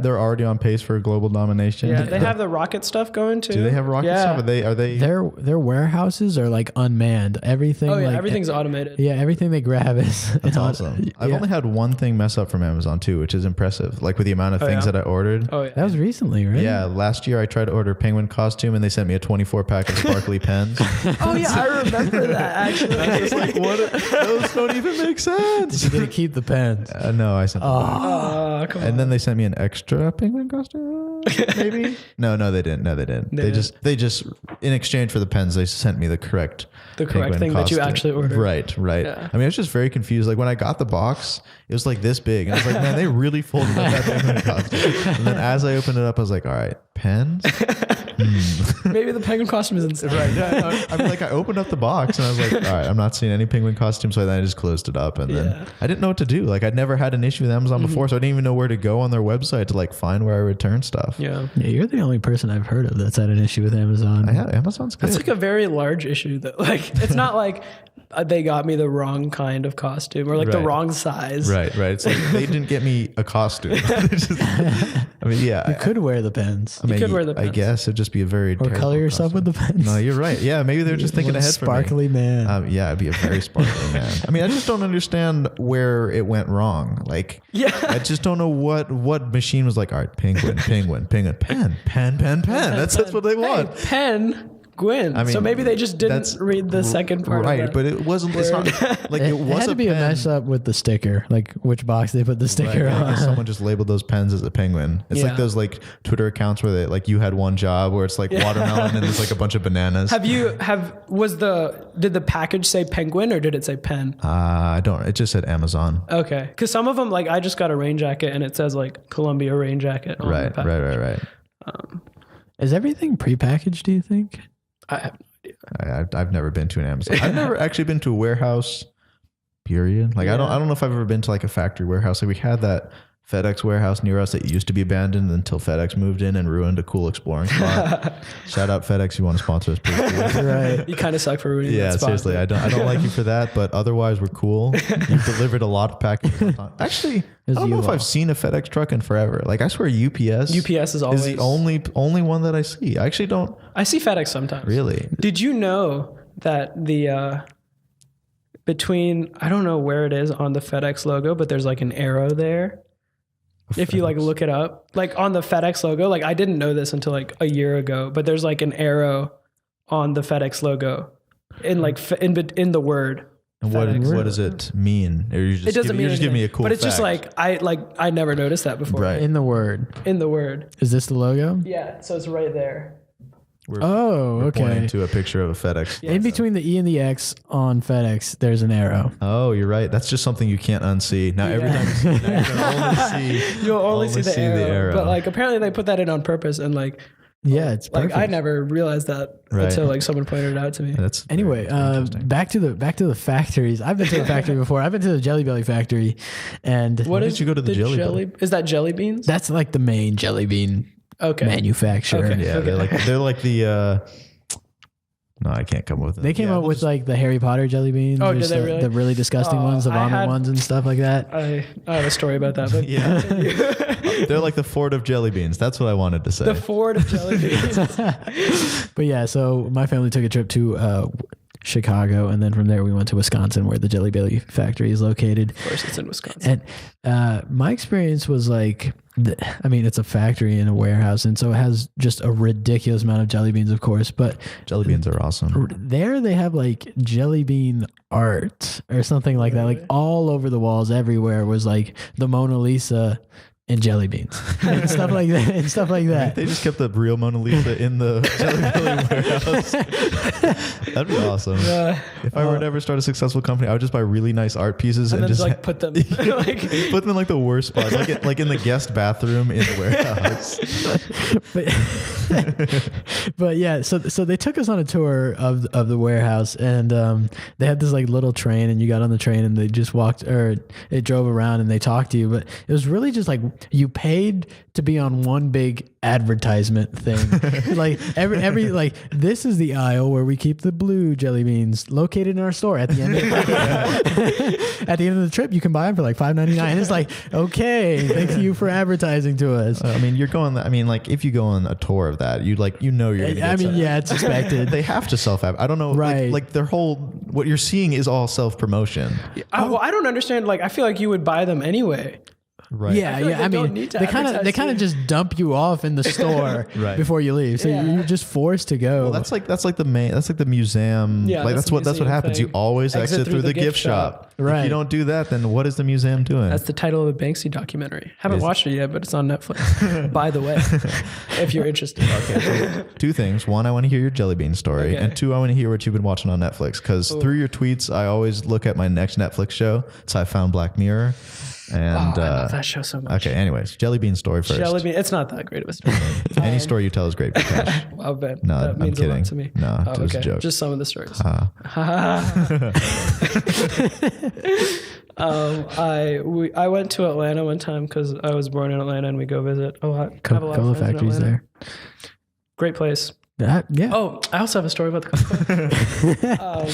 they're already on pace for global domination. Yeah, they have the rocket stuff going too. Do they have rocket yeah. stuff? Are they? Their warehouses are like unmanned. Everything. Oh yeah, like, everything's automated. Yeah, everything they grab is. That's awesome. I've only had one thing mess up from Amazon too, which is impressive. Like with the amount of Oh, things yeah? that I ordered. Oh yeah. That was recently, right? Yeah, last year I tried to order a penguin costume and they sent me a 24 pack of sparkly pens. Oh yeah, I remember that actually. I was just like, what? Those don't even make sense. Did you get to keep the pens? No, I sent them back. Oh, come on. And then they sent me an extra penguin costume, maybe? No, they didn't. No, they didn't. They They just in exchange for the pens, they sent me the correct penguin thing that you costume. actually ordered. Right. Yeah. I mean, I was just very confused. Like when I got the box, it was like this big. And I was like, man, they really folded up that penguin costume. And then as I opened it up, I was like, all right, pens? Maybe the penguin costume is inside. Right. Yeah, I'm like, I opened up the box and I was like, all right, I'm not seeing any penguin costumes. So then I just closed it up. And then Yeah. I didn't know what to do. Like I'd never had an issue with Amazon before. So I didn't even know where to go on their website to like find where I return stuff. Yeah. Yeah, you're the only person I've heard of that's had an issue with Amazon. Amazon's good. That's like a very large issue though. Like it's not like they got me the wrong kind of costume or like the Right. wrong size. Right. It's like they didn't get me a costume. They just- I mean, yeah. You could wear the pens. I mean, could wear the I pens. guess it'd just be a very Or terrible color yourself costume. with the pens. No, you're right. Yeah, maybe they're just thinking One ahead for me. sparkly man. Yeah, it'd be a very sparkly man. I mean, I just don't understand where it went wrong. Like, Yeah. I just don't know what machine was like. All right, penguin, pen. That's what they want. Hey, pen. Gwyn. I mean, so maybe they just didn't that's read the second part. right? of that. But it wasn't. It's not like it was had to be a pen. mess up with the sticker, like which box they put the sticker Right, on. like someone just labeled those pens as a penguin. It's Yeah. like those like Twitter accounts where they like you had one job where it's like watermelon and it's like a bunch of bananas. did the package say penguin or did it say pen? I don't. It just said Amazon. Okay, because some of them, like I just got a rain jacket and it says like Columbia rain jacket on the Right. package. Is everything prepackaged, do you think? I've never been to an Amazon. I've never actually been to a warehouse. Period. Like I don't know if I've ever been to like a factory warehouse. Like we had that FedEx warehouse near us that used to be abandoned until FedEx moved in and ruined a cool exploring spot. Shout out FedEx, you want to sponsor us, please. Right. You kind of suck for ruining Yeah, that spot. seriously, I don't like you for that, but otherwise we're cool. You've delivered a lot of packages. on time. Actually, I It's don't know if U-Haul. I've seen a FedEx truck in forever. Like I swear, UPS UPS is always the only one that I see. I actually don't I see FedEx sometimes. really. Did you know that the between I don't know where it is on the FedEx logo, but there's like an arrow there. If you like look it up, like on the FedEx logo, like I didn't know this until like a year ago, but there's like an arrow on the FedEx logo in like in the word. And FedEx. what does it mean? Or you just It doesn't mean you're just giving me a anything, cool but it's just fact. I never noticed that before. Right. In the word. In the word, Is this the logo? yeah. So it's right there. We're Oh, pointing okay. to a picture of a FedEx. In between the E and the X on FedEx, there's an arrow. Oh, you're right. That's just something you can't unsee. Now every Yeah. time you see it, now you're gonna only see. You'll only see the arrow, arrow. but like apparently they put that in on purpose, and like Yeah, it's perfect. I never realized that Right. until like someone pointed it out to me. That's Anyway, very interesting. back to the factories. I've been to the factory before. I've been to the Jelly Belly factory, and What did is you go to the Jelly Belly? Is that jelly beans? that's like the main jelly bean Okay. manufacturer. Okay. Yeah, they're like the No, I can't come up with it. They came up with like the Harry Potter jelly beans. Oh, or did they really? The really disgusting ones, the vomit ones and stuff like that. I have a story about that. But Yeah. They're like the Ford of jelly beans. That's what I wanted to say. the Ford of jelly beans. But yeah, so my family took a trip to Chicago, and then from there we went to Wisconsin, where the Jelly Belly factory is located. Of course, it's in Wisconsin. And my experience was like, it's a factory in a warehouse, and so it has just a ridiculous amount of jelly beans, of course. But jelly beans are awesome. there they have like jelly bean art or something like that. Like all over the walls, everywhere was like the Mona Lisa and jelly beans and stuff like that. They just kept the real Mona Lisa in the Jelly Belly warehouse. That'd be awesome. If I were to ever start a successful company, I would just buy really nice art pieces and then just like put them like put them in like the worst spots, like in the guest bathroom in the warehouse. But yeah, so they took us on a tour of the warehouse, and they had this like little train, and you got on the train and they just it drove around and they talked to you. But it was really just like you paid to be on one big advertisement thing. Like every like, this is the aisle where we keep the blue jelly beans located in our store. At the end at the end of the trip, you can buy them for like $5.99. It's like, okay, thank you for advertising to us. You're going. Like if you go on a tour of that, you're gonna get yeah, it's expected. They have to I don't know. Right. Like their whole, what you're seeing is all self promotion. well, I don't understand. Like, I feel like you would buy them anyway. Right. Yeah, they kind of just dump you off in the store Right. before you leave, so you're just forced to go. Well, that's like the museum. Yeah, like that's what happens. thing. You always exit through the gift shop. Right. If you don't do that, then what is the museum doing? That's the title of the Banksy documentary. Haven't watched it yet, but it's on Netflix. By the way, if you're interested. Okay, so two things. One, I want to hear your jelly bean story, and two, I want to hear what you've been watching on Netflix. Because through your tweets, I always look at my next Netflix show. So I found Black Mirror. And I love that show so much. Okay, anyways, jelly bean story first. Jelly bean, it's not that great of a story. Any story you tell is great, Vikash. I'll bet. No, that means I'm kidding. a lot to me. No, it was a joke. Just some of the stories. I went to Atlanta one time because I was born in Atlanta, and we go visit a lot. I have a lot of Coca-Cola friends in factories Atlanta. there. Great place. Yeah. Oh, I also have a story about the Coca-Cola.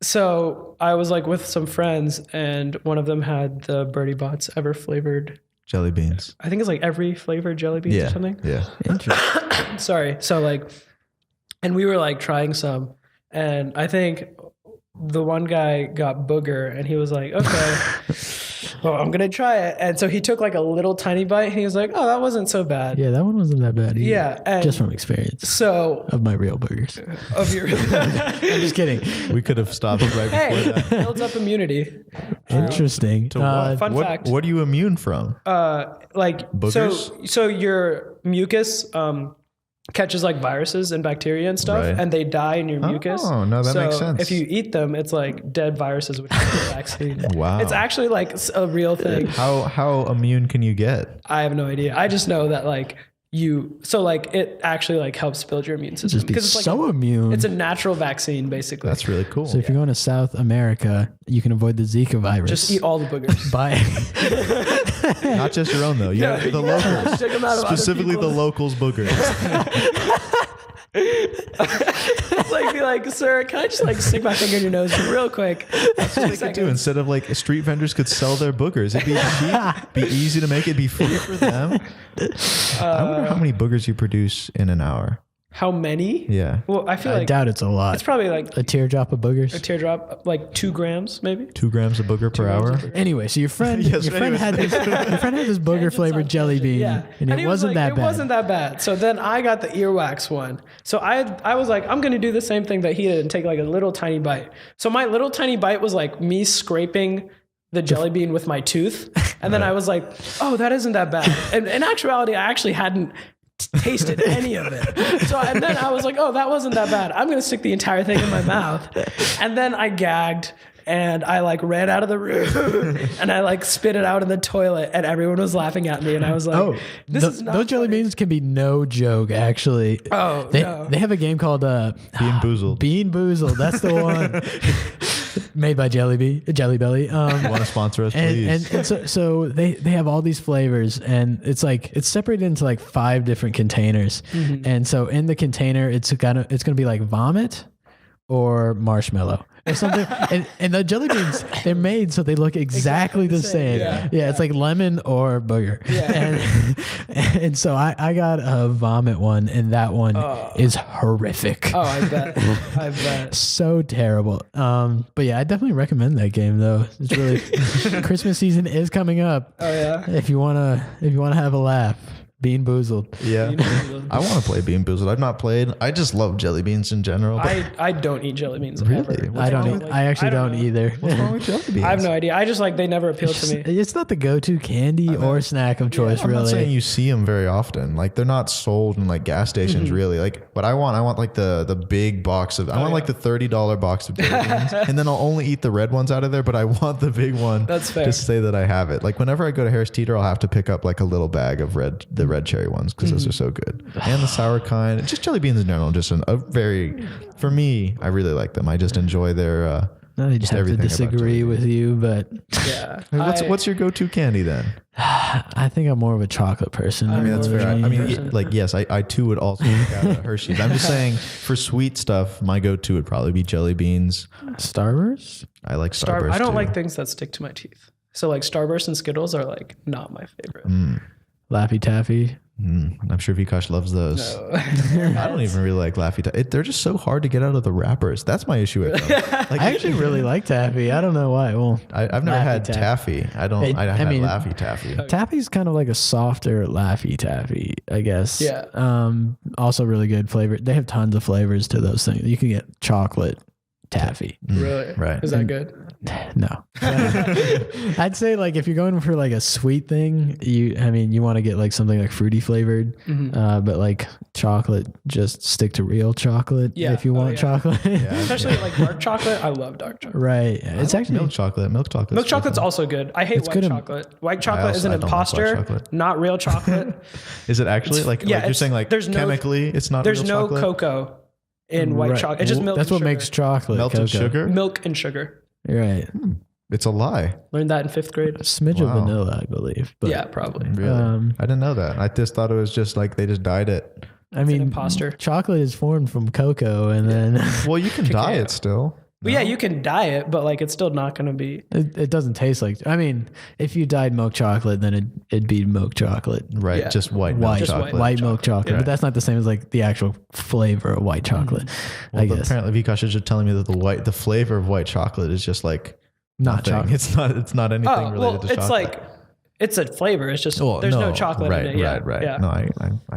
So I was like with some friends, and one of them had the Birdie Bots ever flavored jelly beans. I think it's like every flavored jelly beans or something. Yeah. Interesting. Sorry. So like, and we were like trying some, and I think the one guy got booger, and he was like, okay, well, I'm going to try it. And so he took like a little tiny bite, and he was like, oh, that wasn't so bad. Yeah, that one wasn't that bad either. Yeah. And just from experience so of my real burgers. of your, I'm just kidding. We could have stopped right hey, before that. builds up immunity. Interesting. To what? Fun fact. What are you immune from? Like Boogers? so your mucus catches like viruses and bacteria and stuff, Right. and they die in your mucus. Oh, no, that so makes sense. if you eat them, it's like dead viruses, which is a vaccine. Wow. It's actually like a real thing. How immune can you get? I have no idea. I just know that like it actually like helps build your immune system Just be it's like so immune. It's a natural vaccine, basically. That's really cool. So if you're going to South America, you can avoid the Zika virus. Just eat all the boogers. By Not just your own though. The locals. Check them out of other Specifically the people's. locals boogers. It's like, be like, sir, can I just like stick my finger in your nose real quick? That's what they could do. Instead of like street vendors could sell their boogers. It'd be cheap, be easy to make, it'd be free for them. I wonder how many boogers you produce in an hour. How many? Yeah. Well, I feel I like doubt it's a lot. it's probably like A teardrop of boogers. a teardrop, like 2 grams, maybe. 2 grams of booger per hour. Anyway, so your friend, Yes, your friend anyways. had this booger flavored jelly bean, and it he wasn't was like, that bad. It wasn't that bad. So then I got the earwax one. So I was like, I'm gonna do the same thing that he did and take like a little tiny bite. So my little tiny bite was like me scraping the jelly bean with my tooth, and then I was like, oh, that isn't that bad. And in actuality, I actually hadn't tasted any of it. So and then I was like, oh, that wasn't that bad. I'm gonna stick the entire thing in my mouth. And then I gagged, and I like ran out of the room, and I like spit it out in the toilet, and everyone was laughing at me, and I was like, this is not those jelly funny. beans can be no joke, actually. Oh, they no. they have a game called Bean Boozled. Bean Boozled. That's the one. Made by Jelly Belly. Want to sponsor us, please? And so they have all these flavors, and it's separated into like 5 different containers. Mm-hmm. And so in the container, it's gonna be like vomit, or marshmallow or something. and the jelly beans, they're made so they look exactly the same. Yeah, it's like lemon or booger. And so I got a vomit one, and that one is horrific. Oh, I bet. So terrible. But yeah, I definitely recommend that game though. It's really Christmas season is coming up. Oh yeah. If you wanna have a laugh. Bean Boozled. Yeah. I want to play Bean Boozled. I've not played. I just love jelly beans in general. I don't eat jelly beans. Really? Ever. I don't. I actually don't either. What's wrong with jelly beans? I have no idea. I just like they never appeal to me. It's not the go-to candy or snack of choice, I'm really. not saying you see them very often. Like they're not sold in like gas stations, really. Like what I want like the big box of. I want like the $30 box of jelly beans, and then I'll only eat the red ones out of there. But I want the big one. That's fair. Just to say that I have it. Like whenever I go to Harris Teeter, I'll have to pick up like a little bag of the red cherry ones because those are so good, and the sour kind. Just jelly beans in general. Just a very, for me, I really like them. I just enjoy their. I just have to everything about disagree jelly with you, but Yeah. What's your go-to candy then? I think I'm more of a chocolate person. I mean, that's fair. I mean, person. like, yes, I too would also pick out a Hershey's. I'm just saying, for sweet stuff, my go-to would probably be jelly beans. Starburst? I like Starburst. I don't too. like things that stick to my teeth. So like Starburst and Skittles are like not my favorite. Laffy Taffy? I'm sure Vikash loves those. No. I don't even really like Laffy Taffy. They're just so hard to get out of the wrappers. That's my issue with them. Like, I actually really like Taffy. I don't know why. Well, I've never Laffy had Taffy. taffy. I had Laffy Taffy. Taffy's kind of like a softer Laffy Taffy, I guess. Yeah. Also really good flavor. They have tons of flavors to those things. You can get chocolate taffy. Really? Right. Is that good? No. I'd say like if you're going for like a sweet thing, you want to get like something like fruity flavored, but like chocolate, just stick to real chocolate if you want chocolate. Especially like dark chocolate. I love dark chocolate. Right. It's actually milk chocolate. Milk chocolate's also good. I hate white chocolate. White chocolate is an I don't like white imposter, chocolate. not real chocolate. Is it actually like you're saying like chemically it's not there's real no chocolate? cocoa in white chocolate. It's just milk. That's and what sugar. makes chocolate. Melted cocoa. sugar? Milk and sugar. Right. It's a lie. Learned that in 5th grade. A smidge of vanilla, I believe. But, Yeah, probably. Really? I didn't know that. I just thought it was just like they just dyed it. I mean, imposter. chocolate is formed from cocoa, and then Well, you can dye it still. Well, yeah, you can dye it, but like it's still not going to be. it doesn't taste like. I mean, if you dyed milk chocolate, then it'd be milk chocolate. Right. Yeah. Just white White, milk Just chocolate. white milk chocolate, Yeah. but that's not the same as like the actual flavor of white chocolate. Well, I guess apparently Vikash is just telling me that the flavor of white chocolate is just like not nothing. chocolate. It's not anything related to chocolate. it's like it's a flavor. It's just there's no chocolate right, in it. Yeah, Right. Yeah. No,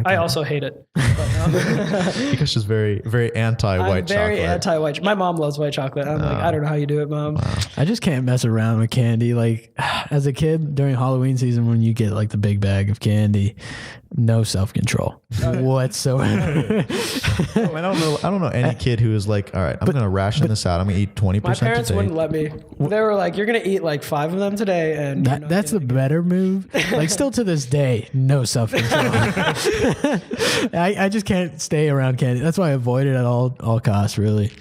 I also hate it. But, Vikash is very, very anti-white I'm very chocolate. anti-white. My mom loves white chocolate. I'm like, I don't know how you do it, Mom. I just can't mess around with candy. Like as a kid during Halloween season, when you get like the big bag of candy, no self-control whatsoever. I don't know any kid who is like, all right, I'm going to ration this out. I'm going to eat 20% My parents today. wouldn't let me. They were like, "You're gonna eat like 5 of them today," and you're not That's the getting better move. Like still to this day, no self-control. I just can't stay around candy. That's why I avoid it at all costs. Really,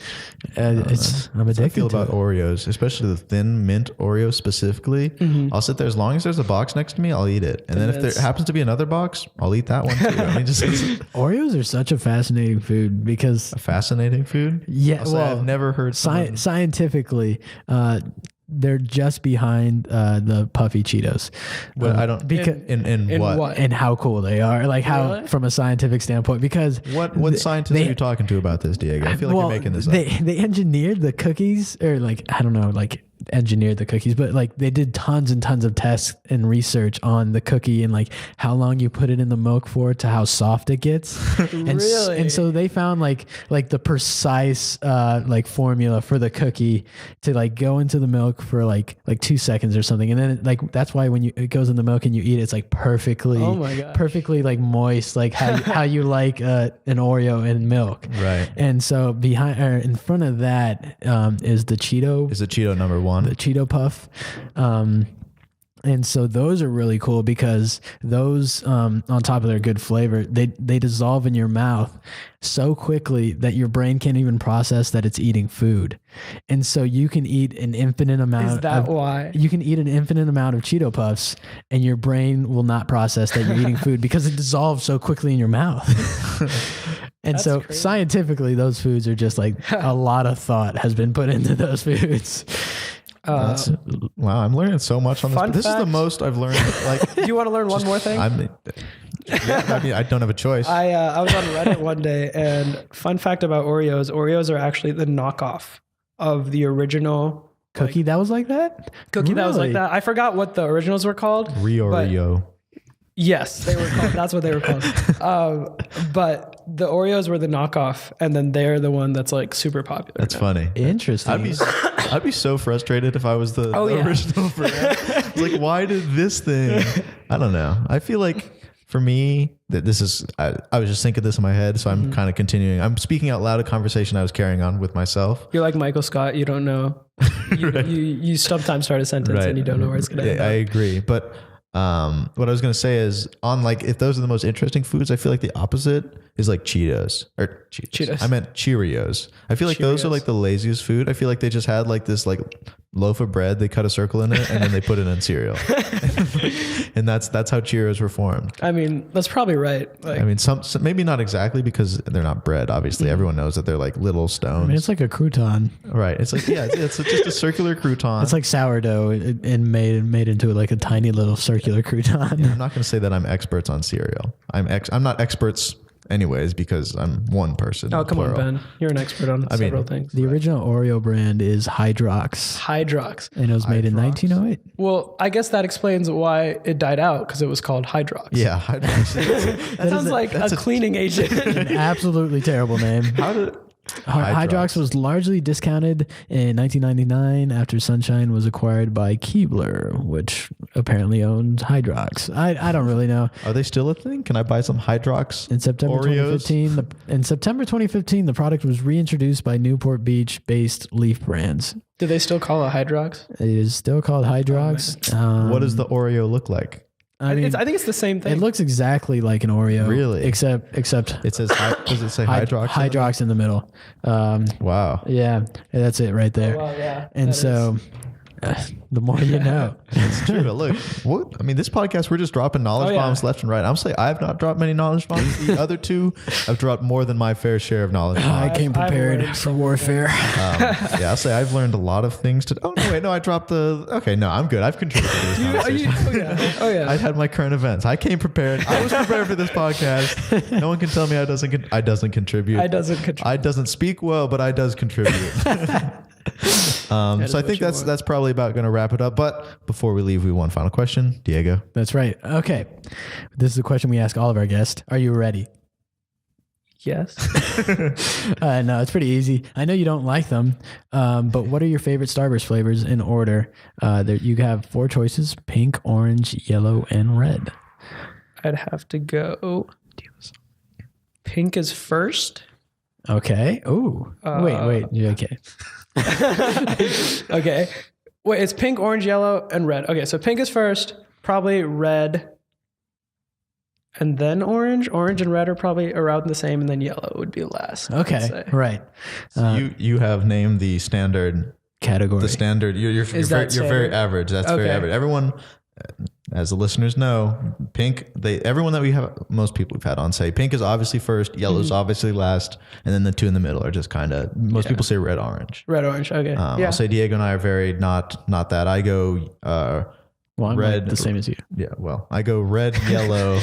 I'm addicted. I feel to about it. Oreos, especially the thin mint Oreo specifically. I'll sit there as long as there's a box next to me, I'll eat it. And then if there happens to be another box, I'll eat that one too. I mean, just it's Oreos are such a fascinating food because a fascinating food. yeah, Also, well, I've never heard someone- scientifically, they're just behind the puffy Cheetos. But I don't. Because In what? and how cool they are, like how Really? from a scientific standpoint. Because What scientists are you talking to about this, Diego? I feel like you're making this up. They engineered the cookies, or like I don't know, like engineered the cookies, but like they did tons and tons of tests and research on the cookie and like how long you put it in the milk for to how soft it gets. Really? And so they found like the precise like formula for the cookie to like go into the milk for like 2 seconds or something, and then like that's why when it goes in the milk and you eat it, it's like perfectly Oh my gosh. perfectly like moist, like how you like an Oreo in milk. Right. And so behind or in front of that is the Cheeto. Is it Cheeto number one? The Cheeto Puff. And so those are really cool because those, on top of their good flavor, they dissolve in your mouth so quickly that your brain can't even process that it's eating food. And so you can eat an infinite amount. Is that why? You can eat an infinite amount of Cheeto Puffs and your brain will not process that you're eating food because it dissolves so quickly in your mouth. And That's so crazy. scientifically, those foods are just like a lot of thought has been put into those foods. That's, wow, I'm learning so much on this. Fun This is the fact- most I've learned. Like, Do you want to learn one more thing? I mean, I don't have a choice. I was on Reddit one day, and fun fact about Oreos: Oreos are actually the knockoff of the original Cookie that was like that? cookie that was like Really? that. I forgot what the originals were called. Rio. Yes, they were called. That's what they were called. But the Oreos were the knockoff, and then they're the one that's like super popular. That's now. funny. Interesting. I'd be so frustrated if I was the yeah. original brand. Like, why did this thing? I don't know. I feel like for me, that this is. I was just thinking this in my head, so I'm kind of continuing. I'm speaking out loud a conversation I was carrying on with myself. You're like Michael Scott. You don't know. You sometimes start a sentence and you don't know where it's going to end I up. agree, but what I was gonna say is on like if those are the most interesting foods, I feel like the opposite is like Cheetos or Cheetos. Cheetos. I meant Cheerios. I feel like those are Cheerios. like the laziest food. I feel like they just had like this like loaf of bread, they cut a circle in it, and then they put it in cereal, and that's how Cheerios were formed. I mean, that's probably right. Like, I mean, some maybe not exactly because they're not bread. Obviously, everyone knows that they're like little stones. I mean, it's like a crouton. Right? It's like it's just a circular crouton. It's like sourdough and made into like a tiny little circular crouton. I'm not going to say that I'm experts on cereal. I'm not experts anyways because I'm one person. oh, come plural. on, Ben. You're an expert on several things. The original Oreo brand is Hydrox, Hydrox. and it was made in Hydrox. 1908. Well, I guess that explains why it died out because it was called Hydrox. Yeah, Hydrox. That sounds like a cleaning agent. An absolutely terrible name. How did Hydrox was largely discounted in 1999 after Sunshine was acquired by Keebler, which apparently owns Hydrox. I don't really know. Are they still a thing? Can I buy some Hydrox? In September Oreos? 2015, the product was reintroduced by Newport Beach-based Leaf Brands. Do they still call it Hydrox? It is still called Hydrox. What does the Oreo look like? I mean, I think it's the same thing. it looks exactly like an Oreo, Really? except It says does it say Hydrox? Hydrox in the middle. Wow. Yeah, that's it right there. well, yeah. And that so, the more you know. It's true. But look, what I mean, this podcast we're just dropping knowledge Oh, yeah. bombs left and right. I'm saying I have not dropped many knowledge bombs. The other two have dropped more than my fair share of knowledge bombs. I came I've prepared learned for warfare. Yeah, I'll say I've learned a lot of things to. Oh no, wait, no, I dropped the. Okay, no, I'm good. I've contributed to this conversation. Oh yeah. I had my current events. I came prepared. I was prepared for this podcast. No one can tell me I doesn't contribute. I doesn't speak well, but I does contribute. So I what think you that's probably about going to wrap it up. But before we leave, we one final question, Diego. That's right. Okay. This is a question we ask all of our guests. Are you ready? Yes. No, it's pretty easy. I know you don't like them, but what are your favorite Starburst flavors in order? You have 4 choices: pink, orange, yellow, and red. I'd have to go. Pink is first. Okay. Oh, wait. Yeah, okay. Okay. Wait, it's pink, orange, yellow, and red. Okay, so pink is first, probably red, and then orange. Orange and red are probably around the same, and then yellow would be last. I'd Okay. say. Right. You have named the standard. Category. The standard. You're very standard? average. That's very Okay. average. Everyone, as the listeners know, pink. Everyone that we have, most people we've had on say pink is obviously first, yellow's obviously last, and then the 2 in the middle are just kind of. Most people say red, orange. Red, orange. Okay. Yeah. I'll say Diego and I are very not that. I go Well, I'm red. like the same as you. Yeah, well, I go red, yellow,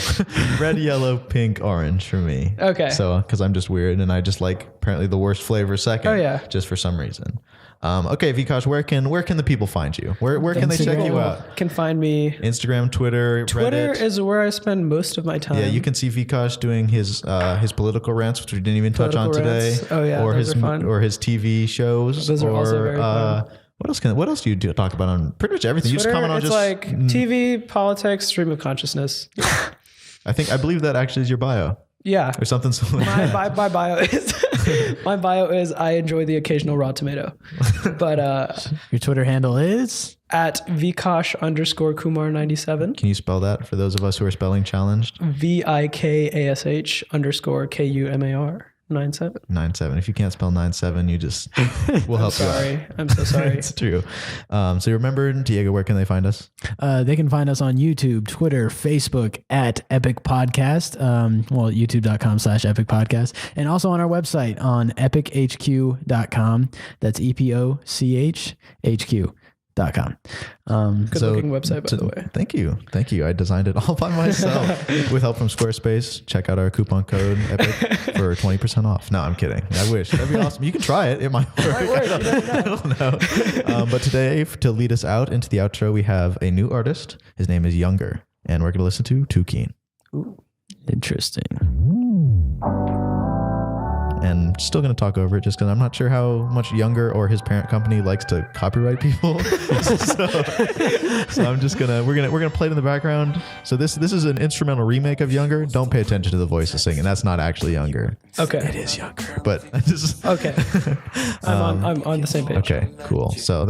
red, yellow, pink, orange for me. Okay. So, because I'm just weird and I just like apparently the worst flavor second. Oh, yeah. Just for some reason. Okay, Vikash, where can the people find you? Where can they check you Instagram. out? Can find me. Instagram, Twitter, Twitter Reddit. is where I spend most of my time. Yeah, you can see Vikash doing his political rants, which we didn't even touch on Political today. rants. Oh, yeah, or those his are fun. or his TV shows. Those are or, also very fun. What else do you talk about on pretty much everything? Twitter, you just comment on it's just like TV, politics, stream of consciousness. I believe that actually is your bio Yeah. or something similar. My bio is my bio is I enjoy the occasional raw tomato, but Your Twitter handle is? at Vikash_Kumar97 Can you spell that for those of us who are spelling challenged? VIKASH_KUMAR. 9-7. 9-7. If you can't spell 9-7, you just we'll help you out. Sorry, I'm so sorry. It's true. So you remember, Diego, where can they find us? They can find us on YouTube, Twitter, Facebook at Epic Podcast. YouTube.com/Epic Podcast. And also on our website on epichq.com. That's EPOCHHQ.com. Good looking website, by the way. Thank you. I designed it all by myself with help from Squarespace. Check out our coupon code EPIC for 20% off. No, I'm kidding. I wish. That'd be awesome. You can try it. It might work. I don't know. But today, to lead us out into the outro, we have a new artist. His name is Younger, and we're going to listen to Too Keen. Ooh, interesting. And still going to talk over it just because I'm not sure how much Younger or his parent company likes to copyright people. so I'm just we're gonna play it in the background. So this is an instrumental remake of Younger. Don't pay attention to the voices singing. That's not actually Younger. Okay. It is Younger, but I just okay. I'm on the same page. Okay, cool. So it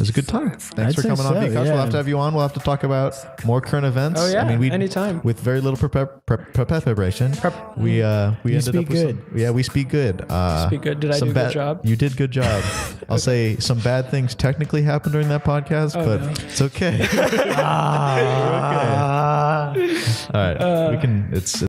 was a good time. Thanks for coming on, Vikash. Yeah. We'll have to have you on. We'll have to talk about more current events. Oh yeah, I mean, anytime. With very little preparation. We ended up with good. we speak good. Speak good. Did I do a good job? You did good job. I'll say some bad things technically happened during that podcast, but it's okay. Ah. Okay. All right, we can. It's